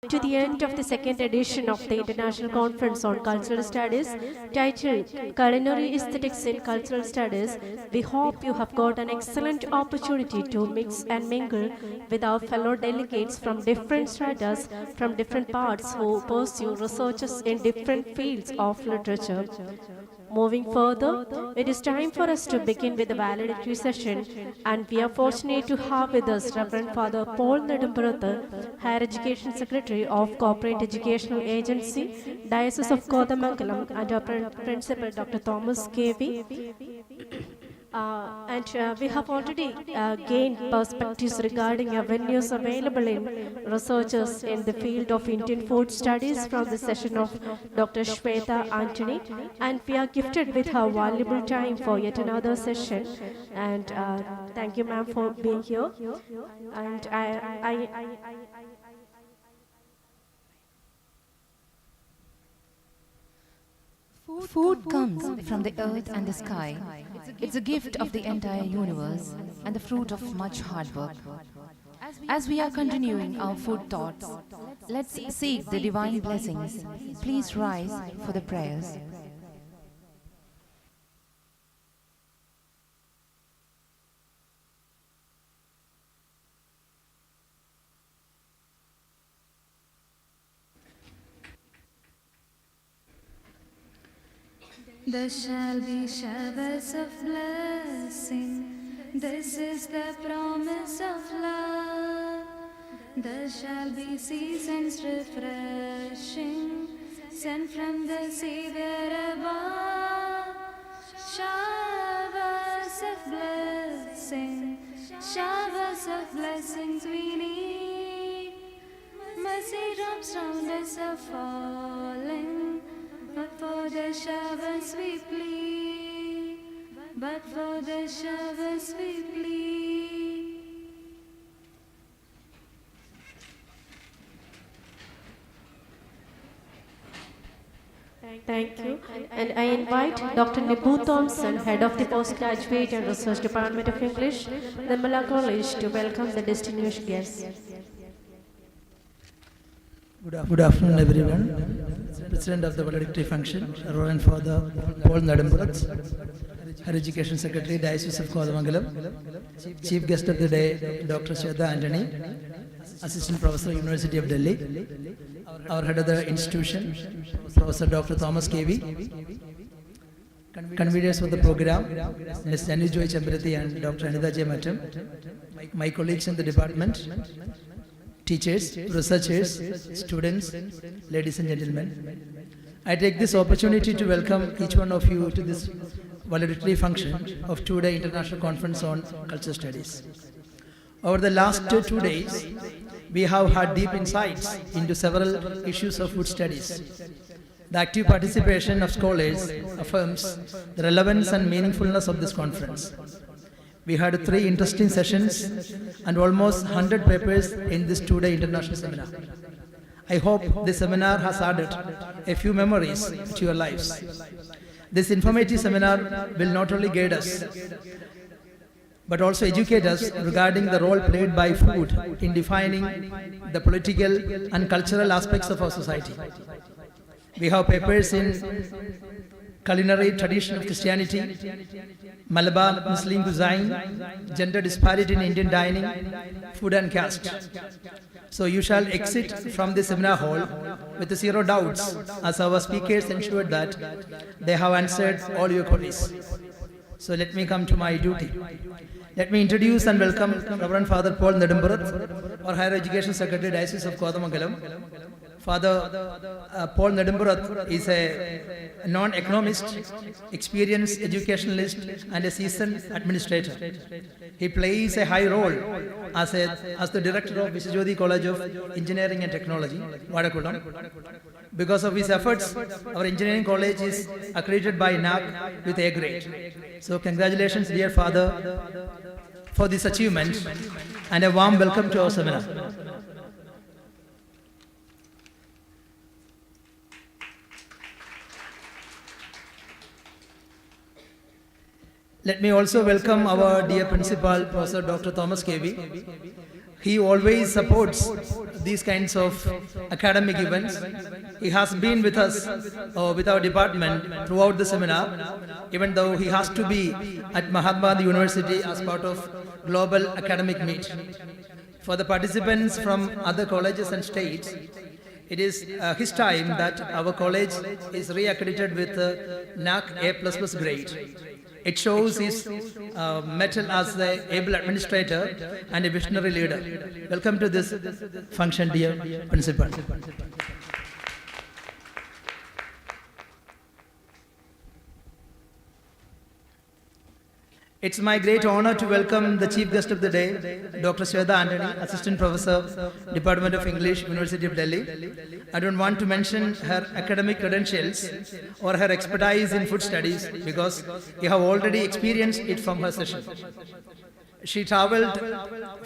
To the end of the second edition of the International Conference on Cultural Studies, titled Culinary Aesthetics in Cultural Studies. We hope you have got an excellent opportunity to mix and mingle with our fellow delegates from different stratas, from different parts who pursue researches in different fields of literature. Moving further, it is time for us to begin with the valedictory session, and we are fortunate to have with us Reverend Father Paul Nedumpurathu, Higher Education Secretary of Corporate Educational Agency, Diocese of Kodamangalam, and our Principal Dr. Thomas K.V. We have already gained perspectives regarding avenues available in researchers in the field of Indian food studies from the session of Dr. Shweta Antony, and we are gifted with her valuable time for yet another session. And thank you, ma'am, for being here. And Food comes from the earth and the sky. It's a gift of the entire universe and the fruit of much hard work. As we are continuing our food thoughts, let's seek the divine blessings. Please rise for the prayers. There shall be showers of blessing. This is the promise of love. There shall be seasons refreshing, sent from the Savior above. Showers of blessing, showers of blessings we need. Mercy drops round us are falling. But for the showers we plead, but for the showers we plead. Thank you. And I invite Dr. Nibu Thompson, Head of the Postgraduate and Research Department of English, Nirmala College, to welcome the distinguished guests. Good afternoon, everyone. President of the Valedictory function, Reverend Father Paul Nedumpurathu, Higher Education Secretary, Diocese of Kodamangalam, Chief Guest of the Day, Dr. Shweta Antony, Assistant Professor, University of Delhi, our Head of the institution, Professor Dr. Thomas K.V., conveners for the program, Ms. Jani Joy Chambrati and Dr. Anita J. Mattam, my colleagues in the department, teachers, researchers, students, ladies and gentlemen. I take this opportunity to welcome each one of you to this valedictory function of two-day International Conference on Cultural Studies. Over the last 2 days, we have had deep insights into several issues of food studies. The active participation of scholars affirms the relevance and meaningfulness of this conference. We had 3 interesting sessions and almost 100 papers in this 2-day international seminar. I hope this seminar has added a few memories to your lives. This informative seminar will not only guide us, but also educate us regarding the role played by food in defining the political and cultural aspects of our society. We have papers in culinary tradition of Christianity, Malabar Muslim cuisine, gender disparity in Indian dining, food and caste. So you shall exit from the seminar hall with 0 doubts, as our speakers ensured that they have answered all your queries. So let me come to my duty. Let me introduce and welcome Reverend Father Paul Nedumpurathu, our Higher Education Secretary, Diocese of Kodamangalam. Father Paul Nedumpurathu is a non-economist, experienced educationalist, and a seasoned administrator. He plays a high role as the director of Visajodi College of Engineering and Technology, Vadakulam. Because of his efforts, our engineering college is accredited by NAC with A grade. So congratulations, dear Father, for this achievement, and a warm welcome to our seminar. Let me also welcome our dear Principal, Professor Dr. Thomas K.V., He always supports these kinds of academic events. He has been with us, with our department throughout the seminar, even though he has to be at Mahatma University as part of global academic meet. For the participants from other colleges and states, it is his time that our college is re-accredited with NAC A++ grade. It shows his mettle as the able administrator and a visionary leader. Welcome to this function, dear Principal. It's my great honor to welcome the chief guest of the day, Dr. Shweta Antony, Assistant Professor, Department of English, University of Delhi. I don't want to mention her academic credentials or her expertise in food studies because you have already experienced it from her session. She traveled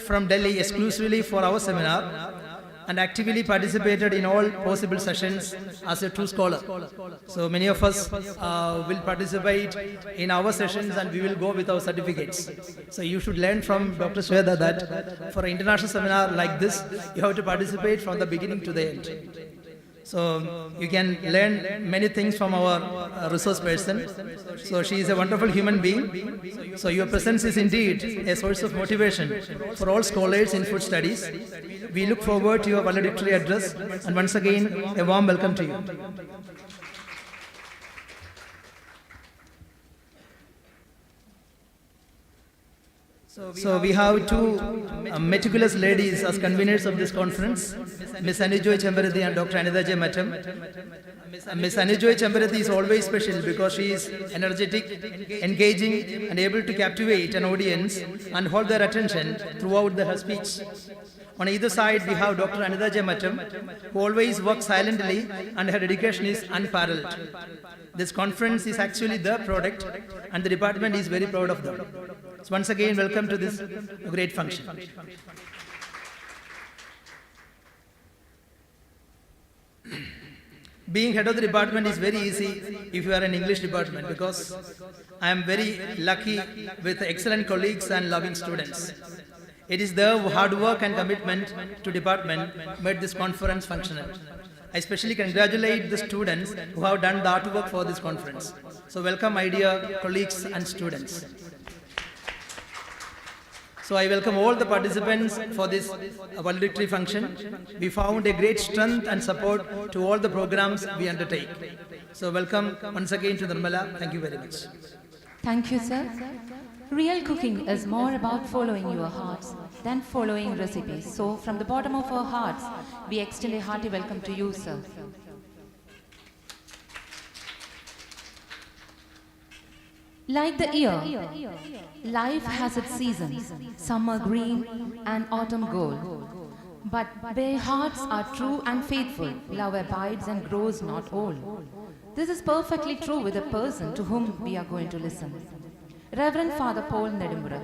from Delhi exclusively for our seminar and actively participated in all possible sessions as a true scholar. So many of us will participate in our sessions and we will go with our certificates. So you should learn from Dr. Shweta that for an international seminar like this, you have to participate from the beginning to the end. So you can learn many things from our resource person. So she is a wonderful human being. So your presence is indeed a source of motivation for all scholars in food studies. We look forward to your valedictory address, and once again, a warm welcome to you. So we have two meticulous ladies as conveners of this conference, Ms. Anujoy Chembarathi and Dr. Anitha J. Mattam. Ms. Anujoy Chembarathi is always special because she is energetic, engaging, and able to captivate an audience and hold their attention throughout her speech. On either side, we have Dr. Anitha J. Mattam, who always works silently and her dedication is unparalleled. This conference is actually their product and the department is very proud of them. So once again, welcome to this great function. Being head of the department is very easy if you are an English department because I am very lucky with excellent colleagues and loving students. It is their hard work and commitment to department made this conference functional. I especially congratulate the students who have done the artwork for this conference. So welcome my dear colleagues and students. So I welcome all the participants for this valedictory function. We found a great strength and support to all the programs we undertake. So welcome once again to Nirmala. Thank you very much. Thank you, sir. Real cooking is more about following your hearts than following recipes. So from the bottom of our hearts, we extend a hearty welcome to you, sir. Like the year, life has its seasons, summer green and autumn gold. But where hearts are true and faithful, love abides and grows not old. This is perfectly true with the person to whom we are going to listen. Reverend Father Paul Nedumura,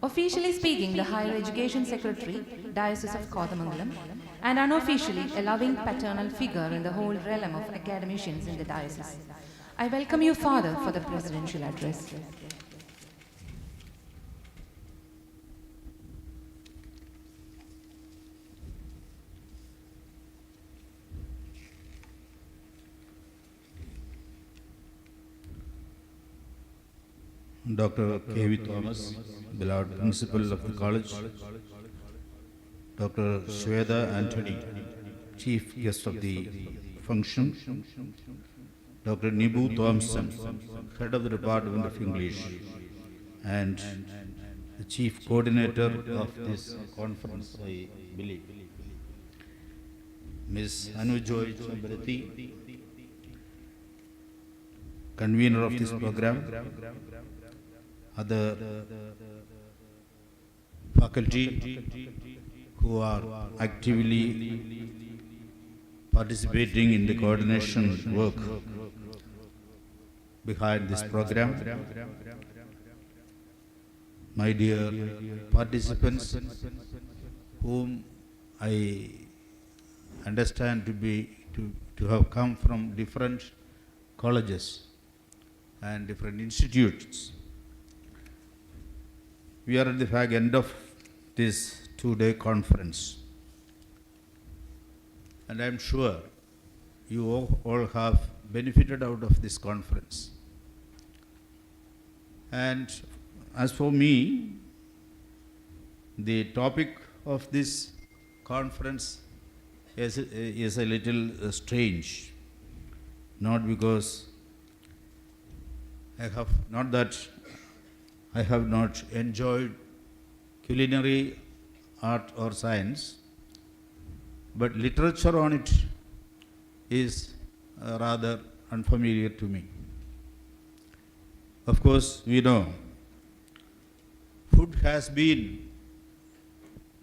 officially speaking the Higher Education Secretary, Diocese of Kodamangalam, and unofficially a loving paternal figure in the whole realm of academicians in the diocese. I welcome you, Father, for the presidential address. Dr. K.V. Thomas, beloved principal of the college, Dr. Shweta Antony, chief guest of the function, Dr. Nibu Thompson, head of the Department of English, and the chief coordinator of this conference, I believe, Ms. Anujoy Chembarathi, convener of this program, other faculty who are actively participating in the coordination work behind this program. My dear participants, whom I understand to have come from different colleges and different institutes. We are at the end of this two-day conference. And I'm sure you all have benefited out of this conference. And as for me, the topic of this conference is a little strange. Not because I have not enjoyed culinary art or science, but literature on it is rather unfamiliar to me. Of course, we know food has been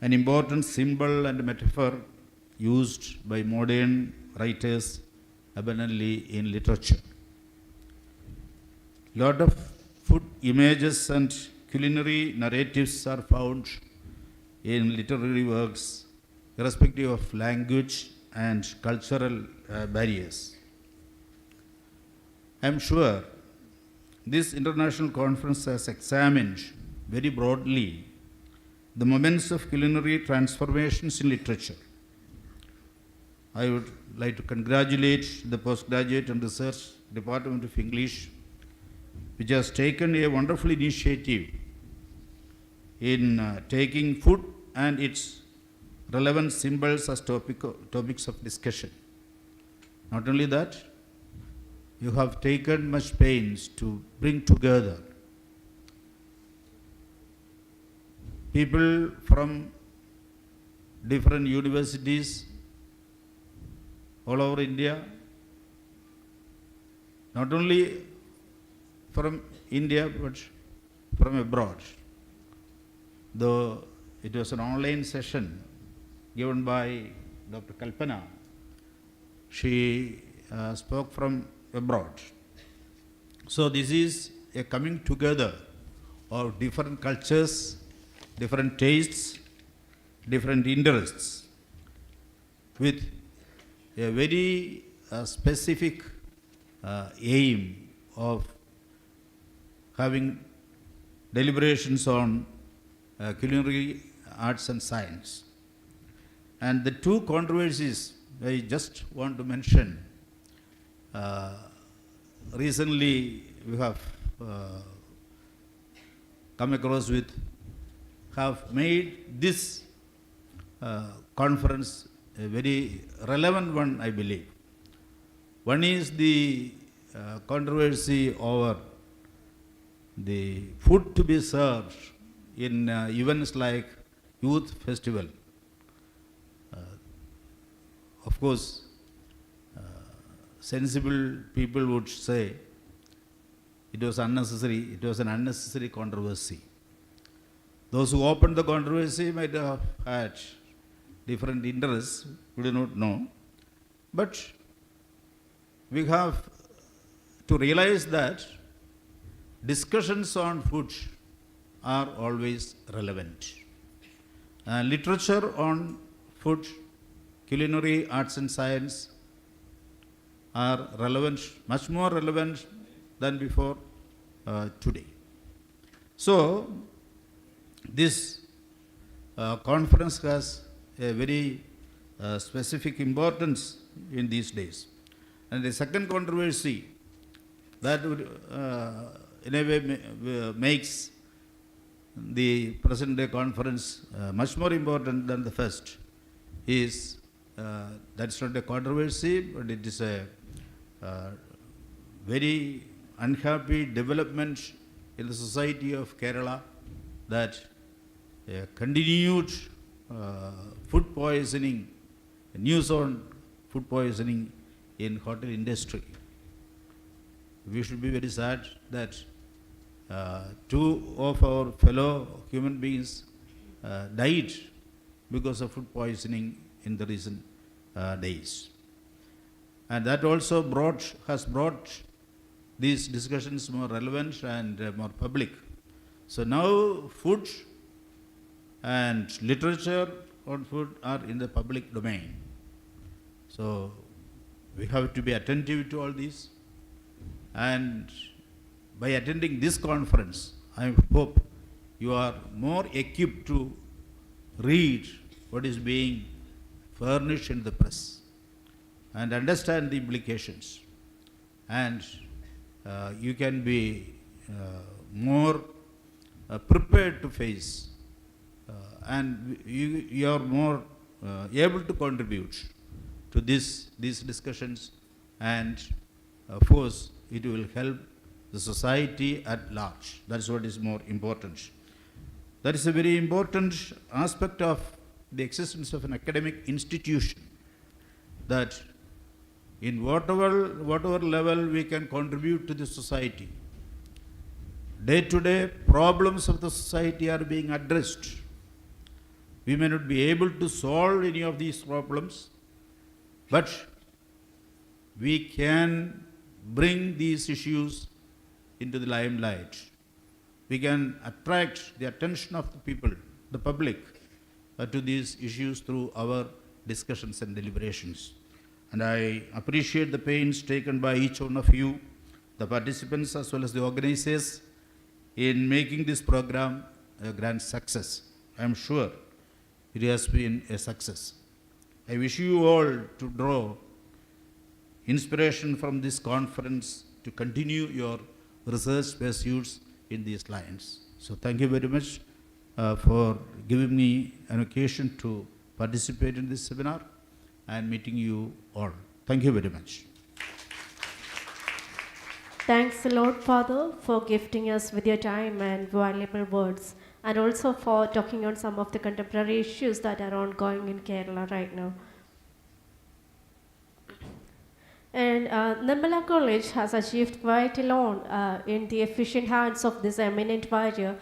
an important symbol and metaphor used by modern writers abundantly in literature. Lot of food images and culinary narratives are found in literary works, irrespective of language and cultural barriers. I am sure this international conference has examined very broadly the moments of culinary transformations in literature. I would like to congratulate the Postgraduate and Research Department of English, which has taken a wonderful initiative in taking food and its relevant symbols as topics of discussion. Not only that, you have taken much pains to bring together people from different universities all over India, not only from India but from abroad. Though it was an online session given by Dr. Kalpana, she spoke from abroad. So this is a coming together of different cultures, different tastes, different interests, with a very specific aim of having deliberations on culinary arts and science. And the two controversies I just want to mention. Recently we have come across with, have made this conference a very relevant one, I believe. One is the controversy over the food to be served in events like youth festival. Of course, sensible people would say it was unnecessary, it was an unnecessary controversy. Those who opened the controversy might have had different interests, we do not know. But we have to realize that discussions on food are always relevant. Literature on food, culinary arts and science are relevant, much more relevant than before today. So, this conference has a very specific importance in these days. And the second controversy that would, in a way makes the present day conference much more important than the first is, that's not a controversy, but it is a very unhappy development in the society of Kerala, that continued food poisoning, news on food poisoning in hotel industry. We should be very sad that two of our fellow human beings died because of food poisoning in the recent days. And that also has brought these discussions more relevant and more public. So now food and literature on food are in the public domain. So we have to be attentive to all these. And by attending this conference, I hope you are more equipped to read what is being furnished in the press and understand the implications. And you can be more prepared to face and you are more able to contribute to these discussions, and of course it will help the society at large. That's what is more important. That is a very important aspect of the existence of an academic institution, that in whatever level we can contribute to the society. Day-to-day problems of the society are being addressed. We may not be able to solve any of these problems, but we can bring these issues into the limelight. We can attract the attention of the people, the public, to these issues through our discussions and deliberations. And I appreciate the pains taken by each one of you, the participants as well as the organizers, in making this program a grand success. I am sure it has been a success. I wish you all to draw inspiration from this conference to continue your research pursuits in these lines. So thank you very much for giving me an occasion to participate in this seminar and meeting you all. Thank you very much. Thanks a lot, Father, for gifting us with your time and valuable words, and also for talking on some of the contemporary issues that are ongoing in Kerala right now. And Nirmala College has achieved quite a lot in the efficient hands of this eminent warrior,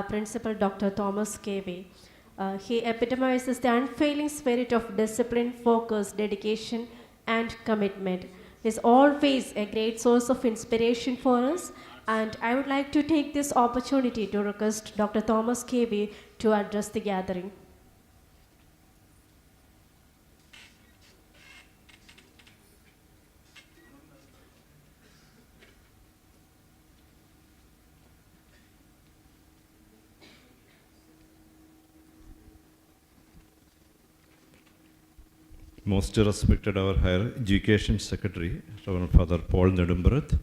Principal Dr. Thomas K.V. He epitomizes the unfailing spirit of discipline, focus, dedication, and commitment. He is always a great source of inspiration for us, and I would like to take this opportunity to request Dr. Thomas K.V. to address the gathering. Most respected our Higher Education Secretary, Reverend Father Paul Nedumbrath,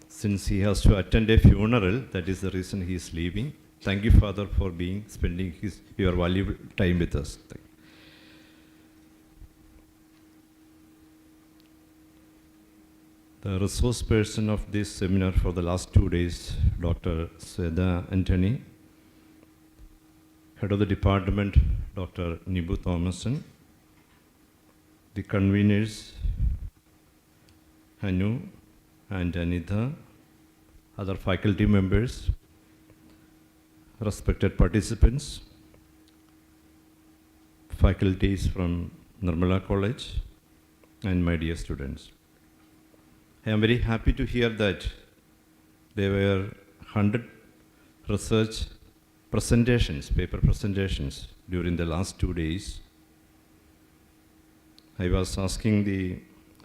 since he has to attend a funeral, that is the reason he is leaving. Thank you, Father, for spending your valuable time with us. The resource person of this seminar for the last 2 days, Dr. Sweda Anthony, Head of the Department, Dr. Nibu Thomason, the conveners, Hanu and Anita, other faculty members, respected participants, faculties from Nirmala College, and my dear students. I am very happy to hear that there were 100 research presentations, paper presentations during the last 2 days. I was asking the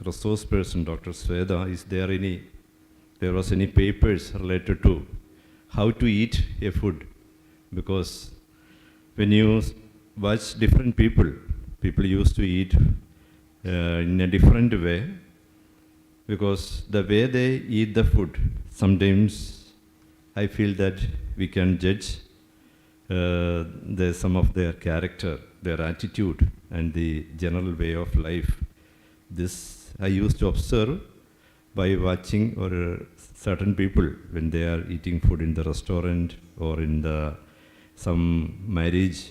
resource person, Dr. Sweda, is there was any papers related to how to eat a food? Because when you watch different people used to eat in a different way, because the way they eat the food, sometimes I feel that we can judge some of their character, their attitude, and the general way of life. This I used to observe by watching certain people when they are eating food in the restaurant or in some marriage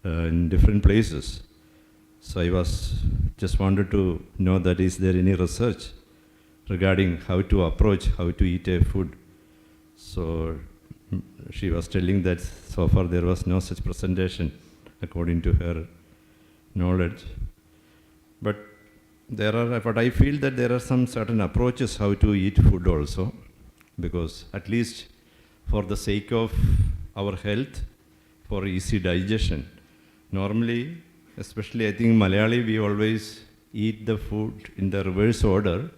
in different places. So I just wanted to know that is there any research regarding how to approach, how to eat a food. So she was telling that so far there was no such presentation according to her knowledge. But I feel that there are some certain approaches how to eat food also, because at least for the sake of our health, for easy digestion. Normally, especially I think Malayali, we always eat the food in the reverse order.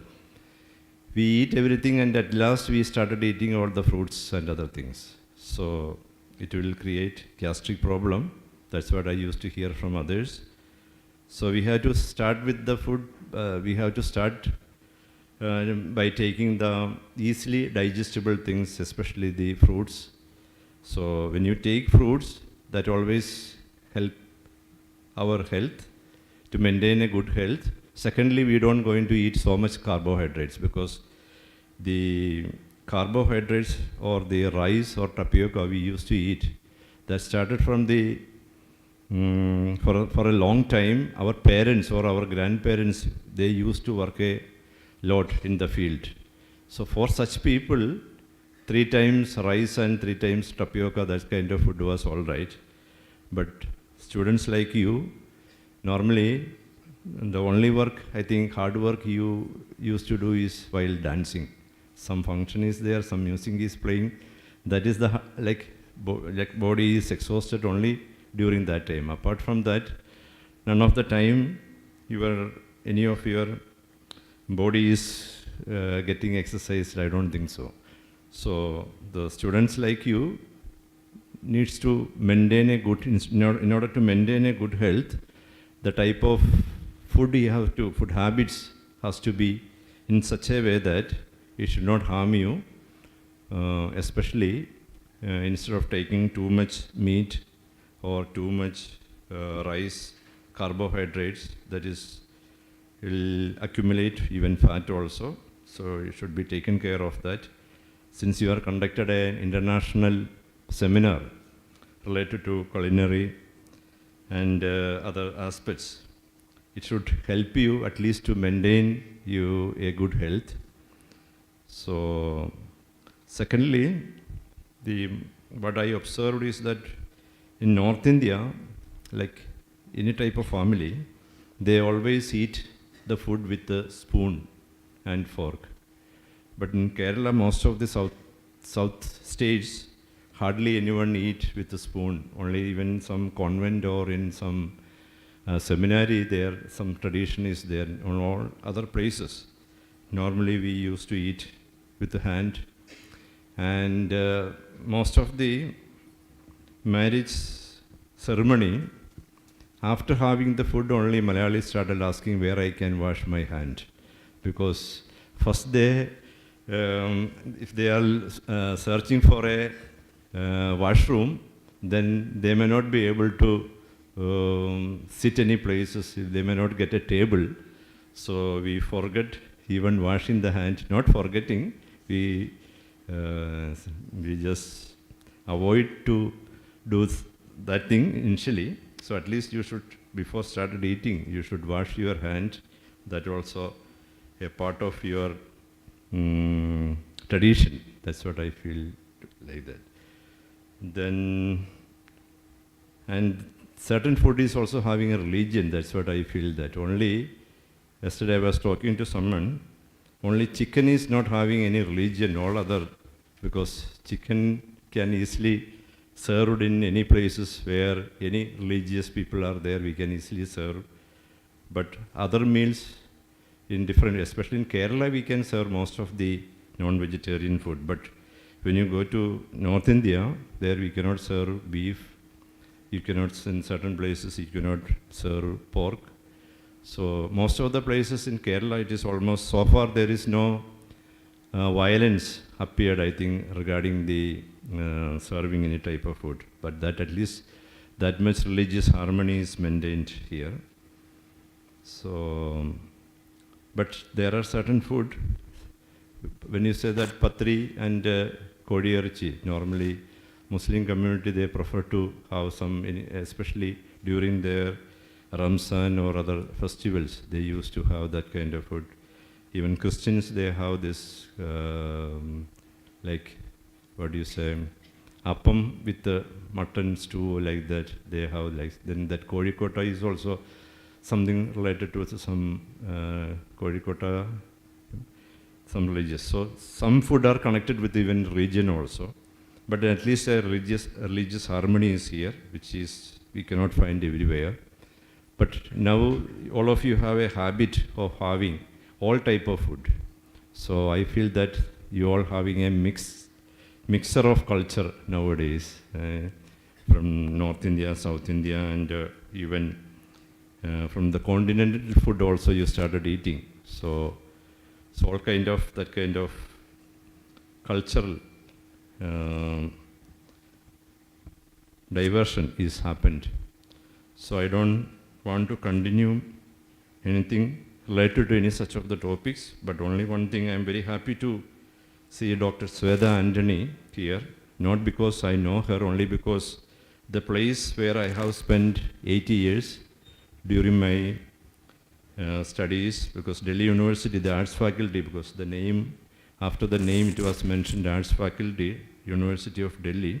We eat everything and at last we started eating all the fruits and other things. So it will create gastric problem That's what I used to hear from others. So we have to start with the food. We have to start by taking the easily digestible things, especially the fruits. So when you take fruits, that always help our health, to maintain a good health. Secondly, we don't going to eat so much carbohydrates, because the carbohydrates or the rice or tapioca we used to eat, that started from the, for a long time, our parents or our grandparents, they used to work a lot in the field. So for such people, 3 times rice and 3 times tapioca, that kind of food was all right. But students like you, normally, the only work, I think, hard work you used to do is while dancing. Some function is there, some music is playing. That is the, like body is exhausted only during that time. Apart from that, none of the time any of your body is getting exercised. I don't think so. So the students like you needs to maintain a good, in order to maintain a good health, the type of food you have to, food habits has to be in such a way that it should not harm you, especially instead of taking too much meat or too much rice, carbohydrates, that is, will accumulate even fat also. So you should be taken care of that. Since you are conducted an international seminar related to culinary and other aspects, it should help you at least to maintain you a good health. So, secondly, what I observed is that in North India, like any type of family, they always eat the food with a spoon and fork. But in Kerala, most of the south states, hardly anyone eat with a spoon. Only even some convent or in some seminary, there some tradition is there. On all other places, normally we used to eat with the hand. And most of the marriage ceremony, after having the food only, Malayalis started asking where I can wash my hand. Because first if they are searching for a washroom, then they may not be able to sit any places, they may not get a table. So we forget even washing the hand. Not forgetting, we just avoid to do that thing initially. So at least you should, before started eating, you should wash your hand. That also a part of your tradition. That's what I feel like that. Then, and certain food is also having a religion. That's what I feel that. Only, yesterday I was talking to someone, only chicken is not having any religion, all other, because chicken can easily served in any places where any religious people are there, we can easily serve. But other meals in different, especially in Kerala, we can serve most of the non-vegetarian food. But when you go to North India, there we cannot serve beef. You cannot, in certain places, you cannot serve pork. So most of the places in Kerala, it is almost, so far there is no violence appeared, I think, regarding the serving any type of food. But that at least, that much religious harmony is maintained here. So, but there are certain food, when you say that patri and kodi iruchi, normally Muslim community, they prefer to have some, especially during their Ramzan or other festivals, they used to have that kind of food. Even Christians, they have this, like, what do you say, appam with the mutton stew, like that, they have, like, then that kodikota is also something related to some kodikota, some religious. So some food are connected with even region also. But at least a religious harmony is here, which is, we cannot find everywhere. But now all of you have a habit of having all type of food. So I feel that you all having a mixer of culture nowadays. from North India, South India, and even from the continental food also you started eating. So all kind of that kind of cultural diversion is happened. So I don't want to continue anything related to any such of the topics, but only one thing, I am very happy to see Dr. Sweta Anthony here, not because I know her, only because the place where I have spent 80 years during my studies, because Delhi University, the arts faculty, because the name, after the name it was mentioned arts faculty, University of Delhi.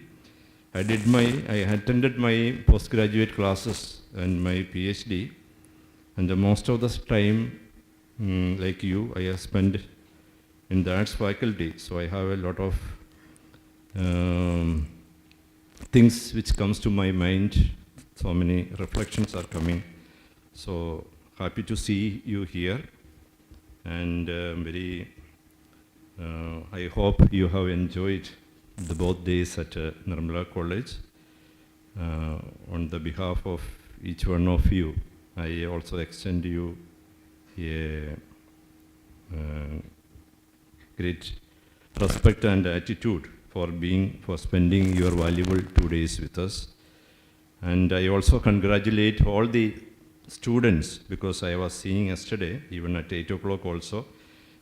I attended my postgraduate classes and my PhD, and the most of the time, like you, I have spent in the arts faculty, so I have a lot of things which comes to my mind, so many reflections are coming. So happy to see you here, and I hope you have enjoyed the both days at Nirmala College. On the behalf of each one of you, I also extend you a great respect and attitude for spending your valuable 2 days with us. And I also congratulate all the students, because I was seeing yesterday, even at 8 o'clock also,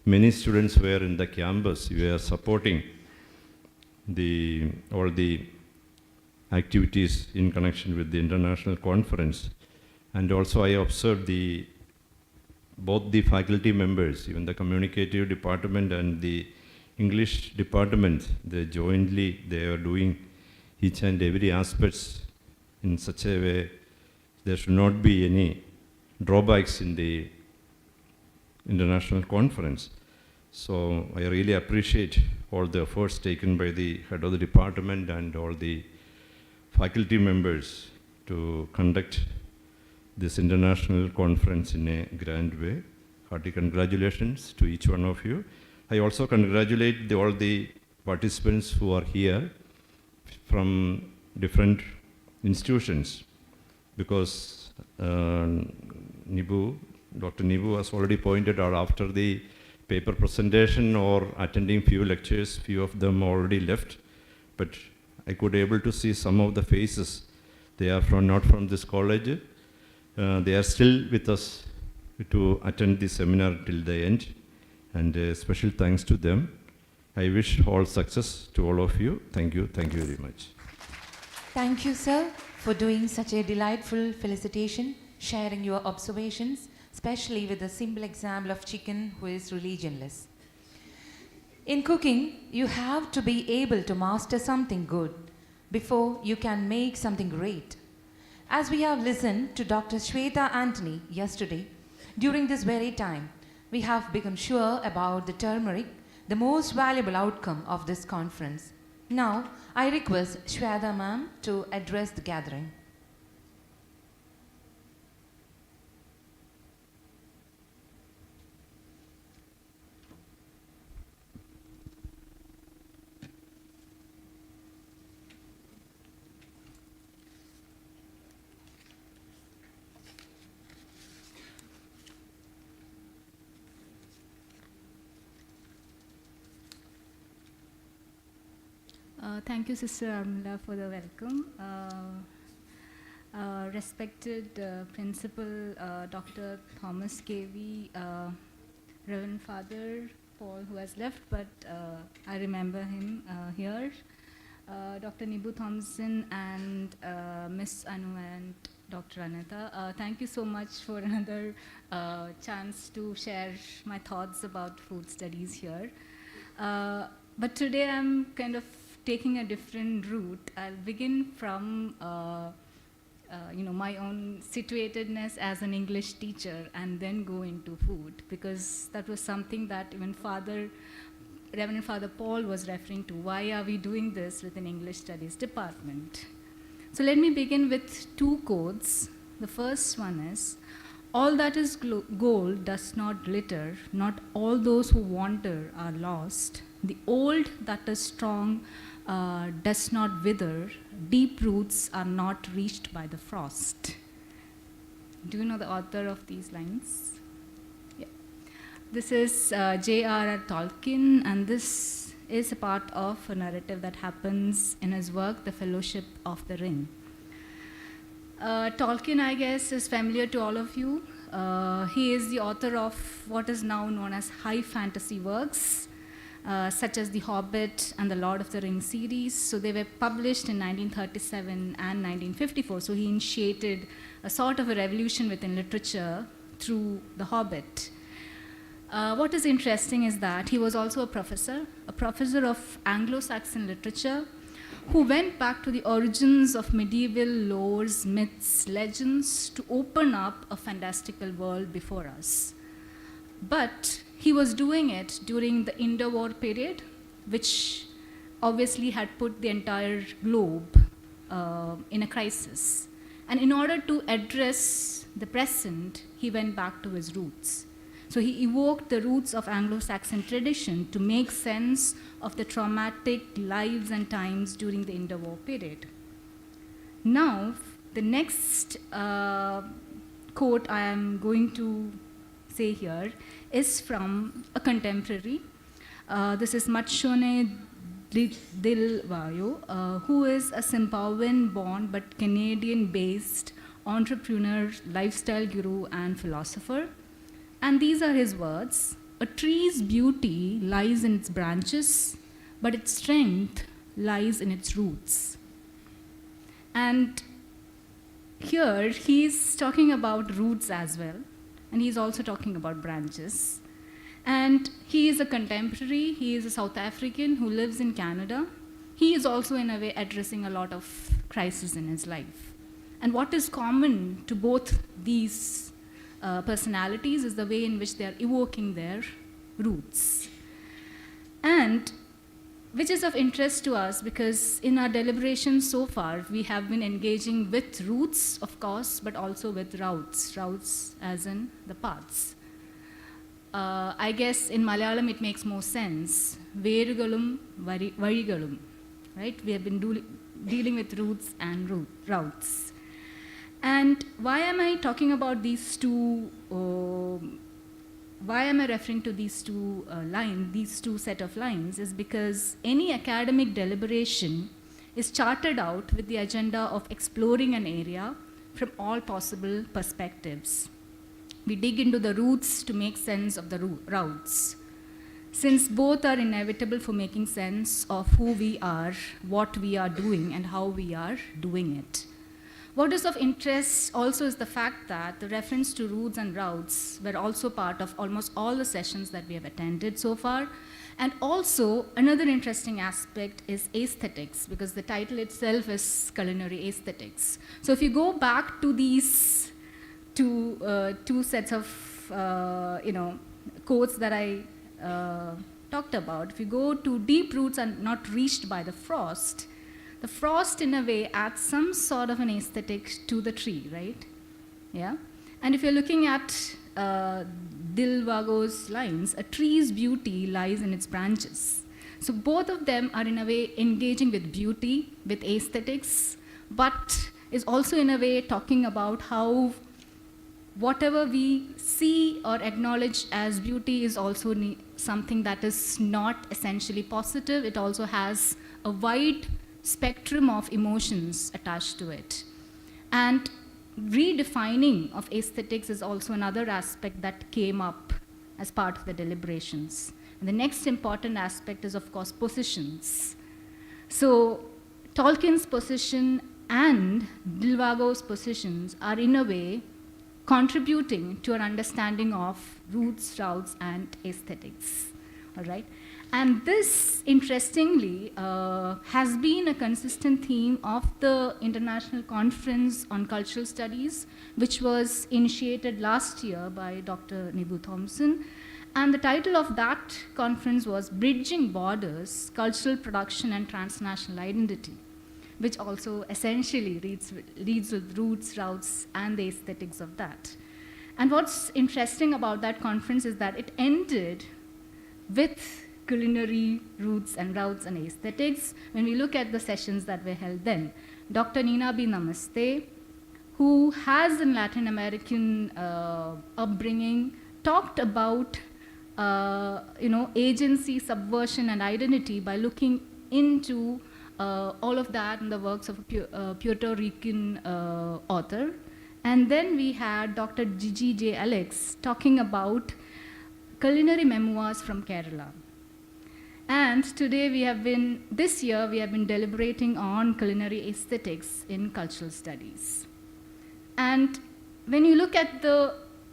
many students were in the campus. We are supporting all the activities in connection with the international conference. And also I observed both the faculty members, even the communicative department and the English department, they are doing each and every aspects in such a way there should not be any drawbacks in the international conference. So I really appreciate all the efforts taken by the head of the department and all the faculty members to conduct this international conference in a grand way. Hearty congratulations to each one of you. I also congratulate all the participants who are here from different institutions, because Dr. Nibu has already pointed out, after the paper presentation or attending few lectures, few of them already left, but I could able to see some of the faces. They are not from this college. They are still with us to attend the seminar till the end, and special thanks to them. I wish all success to all of you. Thank you very much. Thank you, sir, for doing such a delightful felicitation, sharing your observations, especially with the simple example of chicken who is religionless. In cooking, you have to be able to master something good before you can make something great. As we have listened to Dr. Sweta Anthony yesterday, during this very time, we have become sure about the turmeric, the most valuable outcome of this conference. Now, I request Sweta ma'am to address the gathering. Thank you, Sister Armila, for the welcome. Respected Principal Dr. Thomas K.V., Reverend Father Paul, who has left, but I remember him here, Dr. Nibu Thompson, and Miss Anu and Dr. Anita. Thank you so much for another chance to share my thoughts about food studies here. But today I'm kind of taking a different route. I'll begin from my own situatedness as an English teacher, and then go into food, because that was something that even Reverend Father Paul was referring to. Why are we doing this with an English Studies department? So let me begin with two quotes. The first one is, "All that is gold does not glitter, not all those who wander are lost. The old that is strong does not wither, deep roots are not reached by the frost. Do you know the author of these lines? Yeah. This is J.R.R. Tolkien, and this is a part of a narrative that happens in his work, The Fellowship of the Ring. Tolkien, I guess, is familiar to all of you. He is the author of what is now known as high fantasy works, such as The Hobbit and the Lord of the Rings series. So they were published in 1937 and 1954. So he initiated a sort of a revolution within literature through The Hobbit. What is interesting is that he was also a professor of Anglo-Saxon literature, who went back to the origins of medieval lores, myths, legends to open up a fantastical world before us. But he was doing it during the Indo-War period, which obviously had put the entire globe in a crisis. And in order to address the present, he went back to his roots. So he evoked the roots of Anglo-Saxon tradition to make sense of the traumatic lives and times during the Indo-War period. Now, the next quote I am going to say here is from a contemporary. This is Matshone Dilvayo, who is a Zimbabwean-born but Canadian-based entrepreneur, lifestyle guru, and philosopher. And these are his words: "A tree's beauty lies in its branches, but its strength lies in its roots." And here he's talking about roots as well, and he's also talking about branches. And he is a contemporary, he is a South African who lives in Canada. He is also in a way addressing a lot of crises in his life. And what is common to both these personalities is the way in which they are evoking their roots. And which is of interest to us because in our deliberations so far, we have been engaging with roots, of course, but also with routes as in the paths. I guess in Malayalam it makes more sense. Verugalum, Varigalum, right? We have been dealing with roots and routes. And why am I talking about these two, why am I referring to these two these two set of lines is because any academic deliberation is charted out with the agenda of exploring an area from all possible perspectives. We dig into the roots to make sense of the routes. Since both are inevitable for making sense of who we are, what we are doing, and how we are doing it. What is of interest also is the fact that the reference to roots and routes were also part of almost all the sessions that we have attended so far. And also, another interesting aspect is aesthetics, because the title itself is Culinary Aesthetics. So if you go back to these two sets of quotes that I talked about, if you go to deep roots are not reached by the frost in a way adds some sort of an aesthetic to the tree, right? Yeah. And if you're looking at Dilvago's lines, a tree's beauty lies in its branches. So both of them are in a way engaging with beauty, with aesthetics, but is also in a way talking about how whatever we see or acknowledge as beauty is also something that is not essentially positive. It also has a wide spectrum of emotions attached to it. And redefining of aesthetics is also another aspect that came up as part of the deliberations. And the next important aspect is, of course, positions. So Tolkien's position and Dilvago's positions are in a way contributing to an understanding of roots, routes, and aesthetics, all right? And this, interestingly, has been a consistent theme of the International Conference on Cultural Studies, which was initiated last year by Dr. Nibu Thompson. And the title of that conference was Bridging Borders, Cultural Production and Transnational Identity, which also essentially leads with roots, routes, and the aesthetics of that. And what's interesting about that conference is that it ended with culinary roots and routes and aesthetics, when we look at the sessions that were held then. Dr. Nina B. Namaste, who has a Latin American upbringing, talked about agency, subversion, and identity by looking into all of that in the works of a Puerto Rican author. And then we had Dr. Gigi J. Alex talking about culinary memoirs from Kerala. And today this year we have been deliberating on culinary aesthetics in cultural studies. And when you look at the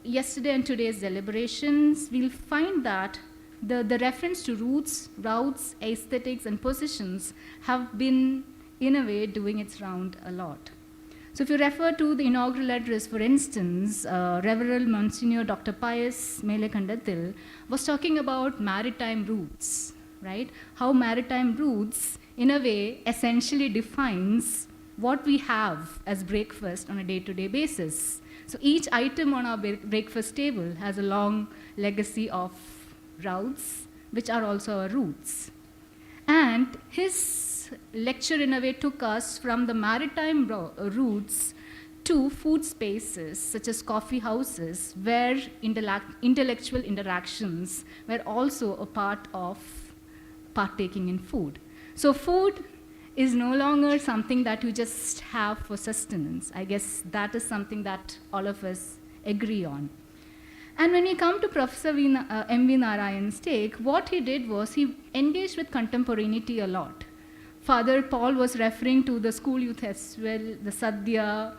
yesterday and today's deliberations, we'll find that the reference to roots, routes, aesthetics, and positions have been, in a way, doing its round a lot. So if you refer to the inaugural address, for instance, Reverend Monsignor Dr. Pius Melekandathil was talking about maritime roots, right? How maritime roots, in a way, essentially defines what we have as breakfast on a day-to-day basis. So each item on our breakfast table has a long legacy of routes, which are also our roots. And his lecture, in a way, took us from the maritime roots to food spaces, such as coffee houses, where intellectual interactions were also a part of partaking in food. So food is no longer something that you just have for sustenance. I guess that is something that all of us agree on. And when we come to Professor M.V. Narayan's take, what he did was he engaged with contemporaneity a lot. Father Paul was referring to the school youth as well, the Sadhya,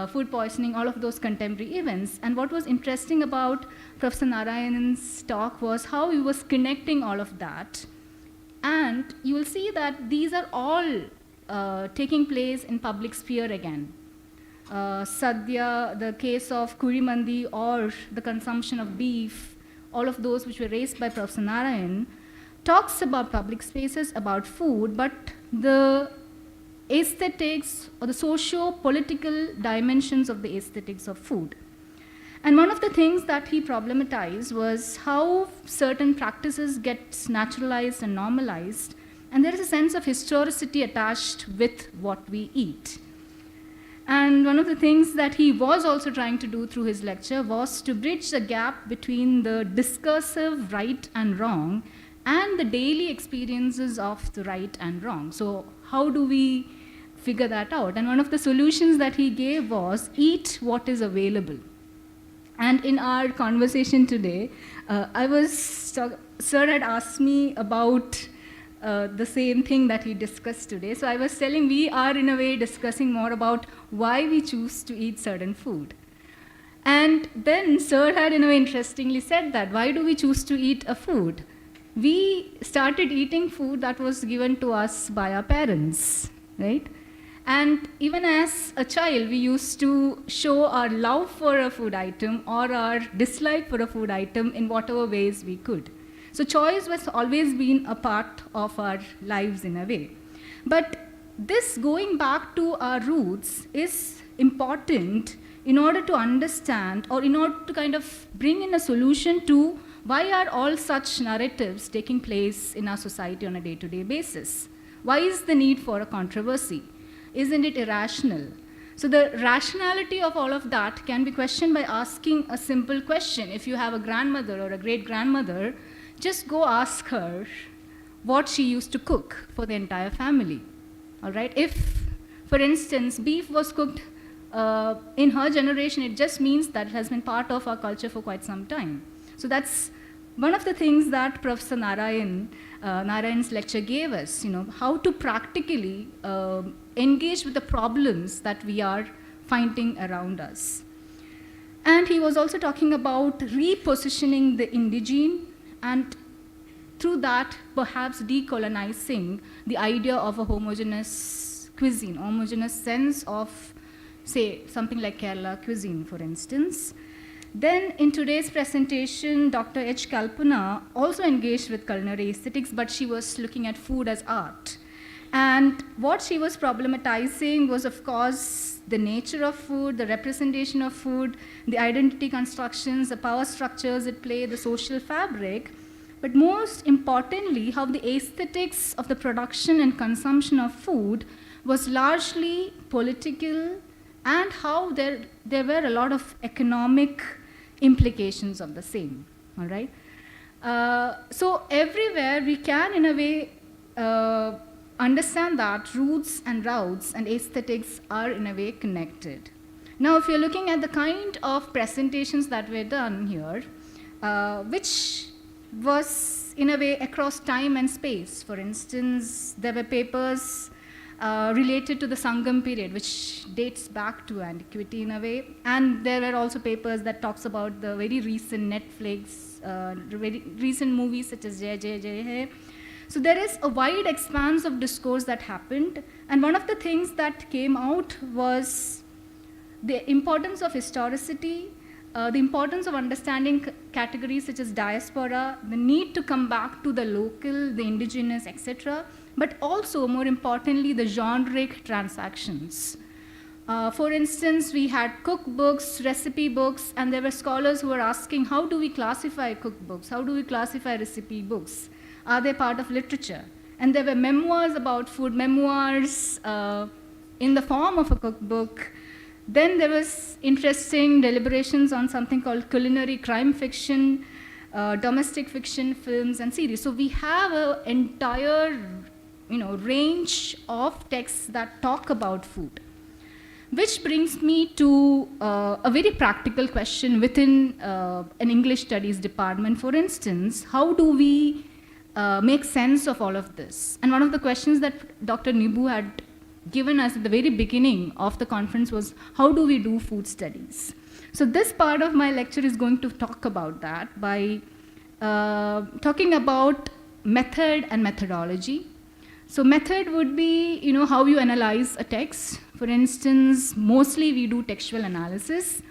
food poisoning, all of those contemporary events. And what was interesting about Professor Narayan's talk was how he was connecting all of that. And you will see that these are all taking place in public sphere again. Sadhya, the case of Kurimandi, or the consumption of beef, all of those which were raised by Professor Narayan, talks about public spaces, about food, but the aesthetics or the socio-political dimensions of the aesthetics of food. And one of the things that he problematized was how certain practices get naturalized and normalized, and there is a sense of historicity attached with what we eat. And one of the things that he was also trying to do through his lecture was to bridge the gap between the discursive right and wrong and the daily experiences of the right and wrong. So how do we figure that out? And one of the solutions that he gave was eat what is available. And in our conversation today, Sir had asked me about the same thing that he discussed today. So I was telling we are in a way discussing more about why we choose to eat certain food. And then Sir had in a way interestingly said that, why do we choose to eat a food? We started eating food that was given to us by our parents, right? And even as a child, we used to show our love for a food item or our dislike for a food item in whatever ways we could. So choice was always been a part of our lives in a way. But this going back to our roots is important in order to understand or in order to kind of bring in a solution to why are all such narratives taking place in our society on a day-to-day basis? Why is the need for a controversy? Isn't it irrational? So the rationality of all of that can be questioned by asking a simple question. If you have a grandmother or a great-grandmother, just go ask her what she used to cook for the entire family. All right? If, for instance, beef was cooked in her generation, it just means that it has been part of our culture for quite some time. So that's one of the things that Professor Narayan's lecture gave us, how to practically engage with the problems that we are finding around us. And he was also talking about repositioning the indigene and through that perhaps decolonizing the idea of a homogeneous cuisine, homogeneous sense of, say, something like Kerala cuisine, for instance. Then in today's presentation, Dr. H. Kalpana also engaged with culinary aesthetics, but she was looking at food as art. And what she was problematizing was, of course, the nature of food, the representation of food, the identity constructions, the power structures at play, the social fabric. but most importantly, how the aesthetics of the production and consumption of food was largely political, and how there were a lot of economic implications of the same, all right? So everywhere we can, in a way, understand that roots and routes and aesthetics are, in a way, connected. Now, if you're looking at the kind of presentations that were done here, which was, in a way, across time and space. For instance, there were papers related to the Sangam period, which dates back to antiquity, in a way. And there were also papers that talks about the very recent Netflix, very recent movies such as Jai Jai Jai Hai. So there is a wide expanse of discourse that happened. And one of the things that came out was the importance of historicity, the importance of understanding categories such as diaspora, the need to come back to the local, the indigenous, etc., but also, more importantly, the generic transactions. For instance, we had cookbooks, recipe books, and there were scholars who were asking, how do we classify cookbooks? How do we classify recipe books? Are they part of literature? And there were memoirs about food, memoirs in the form of a cookbook. Then there was interesting deliberations on something called culinary crime fiction, domestic fiction, films, and series. So we have an entire, range of texts that talk about food. Which brings me to a very practical question within an English studies department. For instance, how do we make sense of all of this? And one of the questions that Dr. Nibu had given us at the very beginning of the conference was, how do we do food studies? So this part of my lecture is going to talk about that by talking about method and methodology. So method would be, how you analyze a text. For instance, mostly we do textual analysis.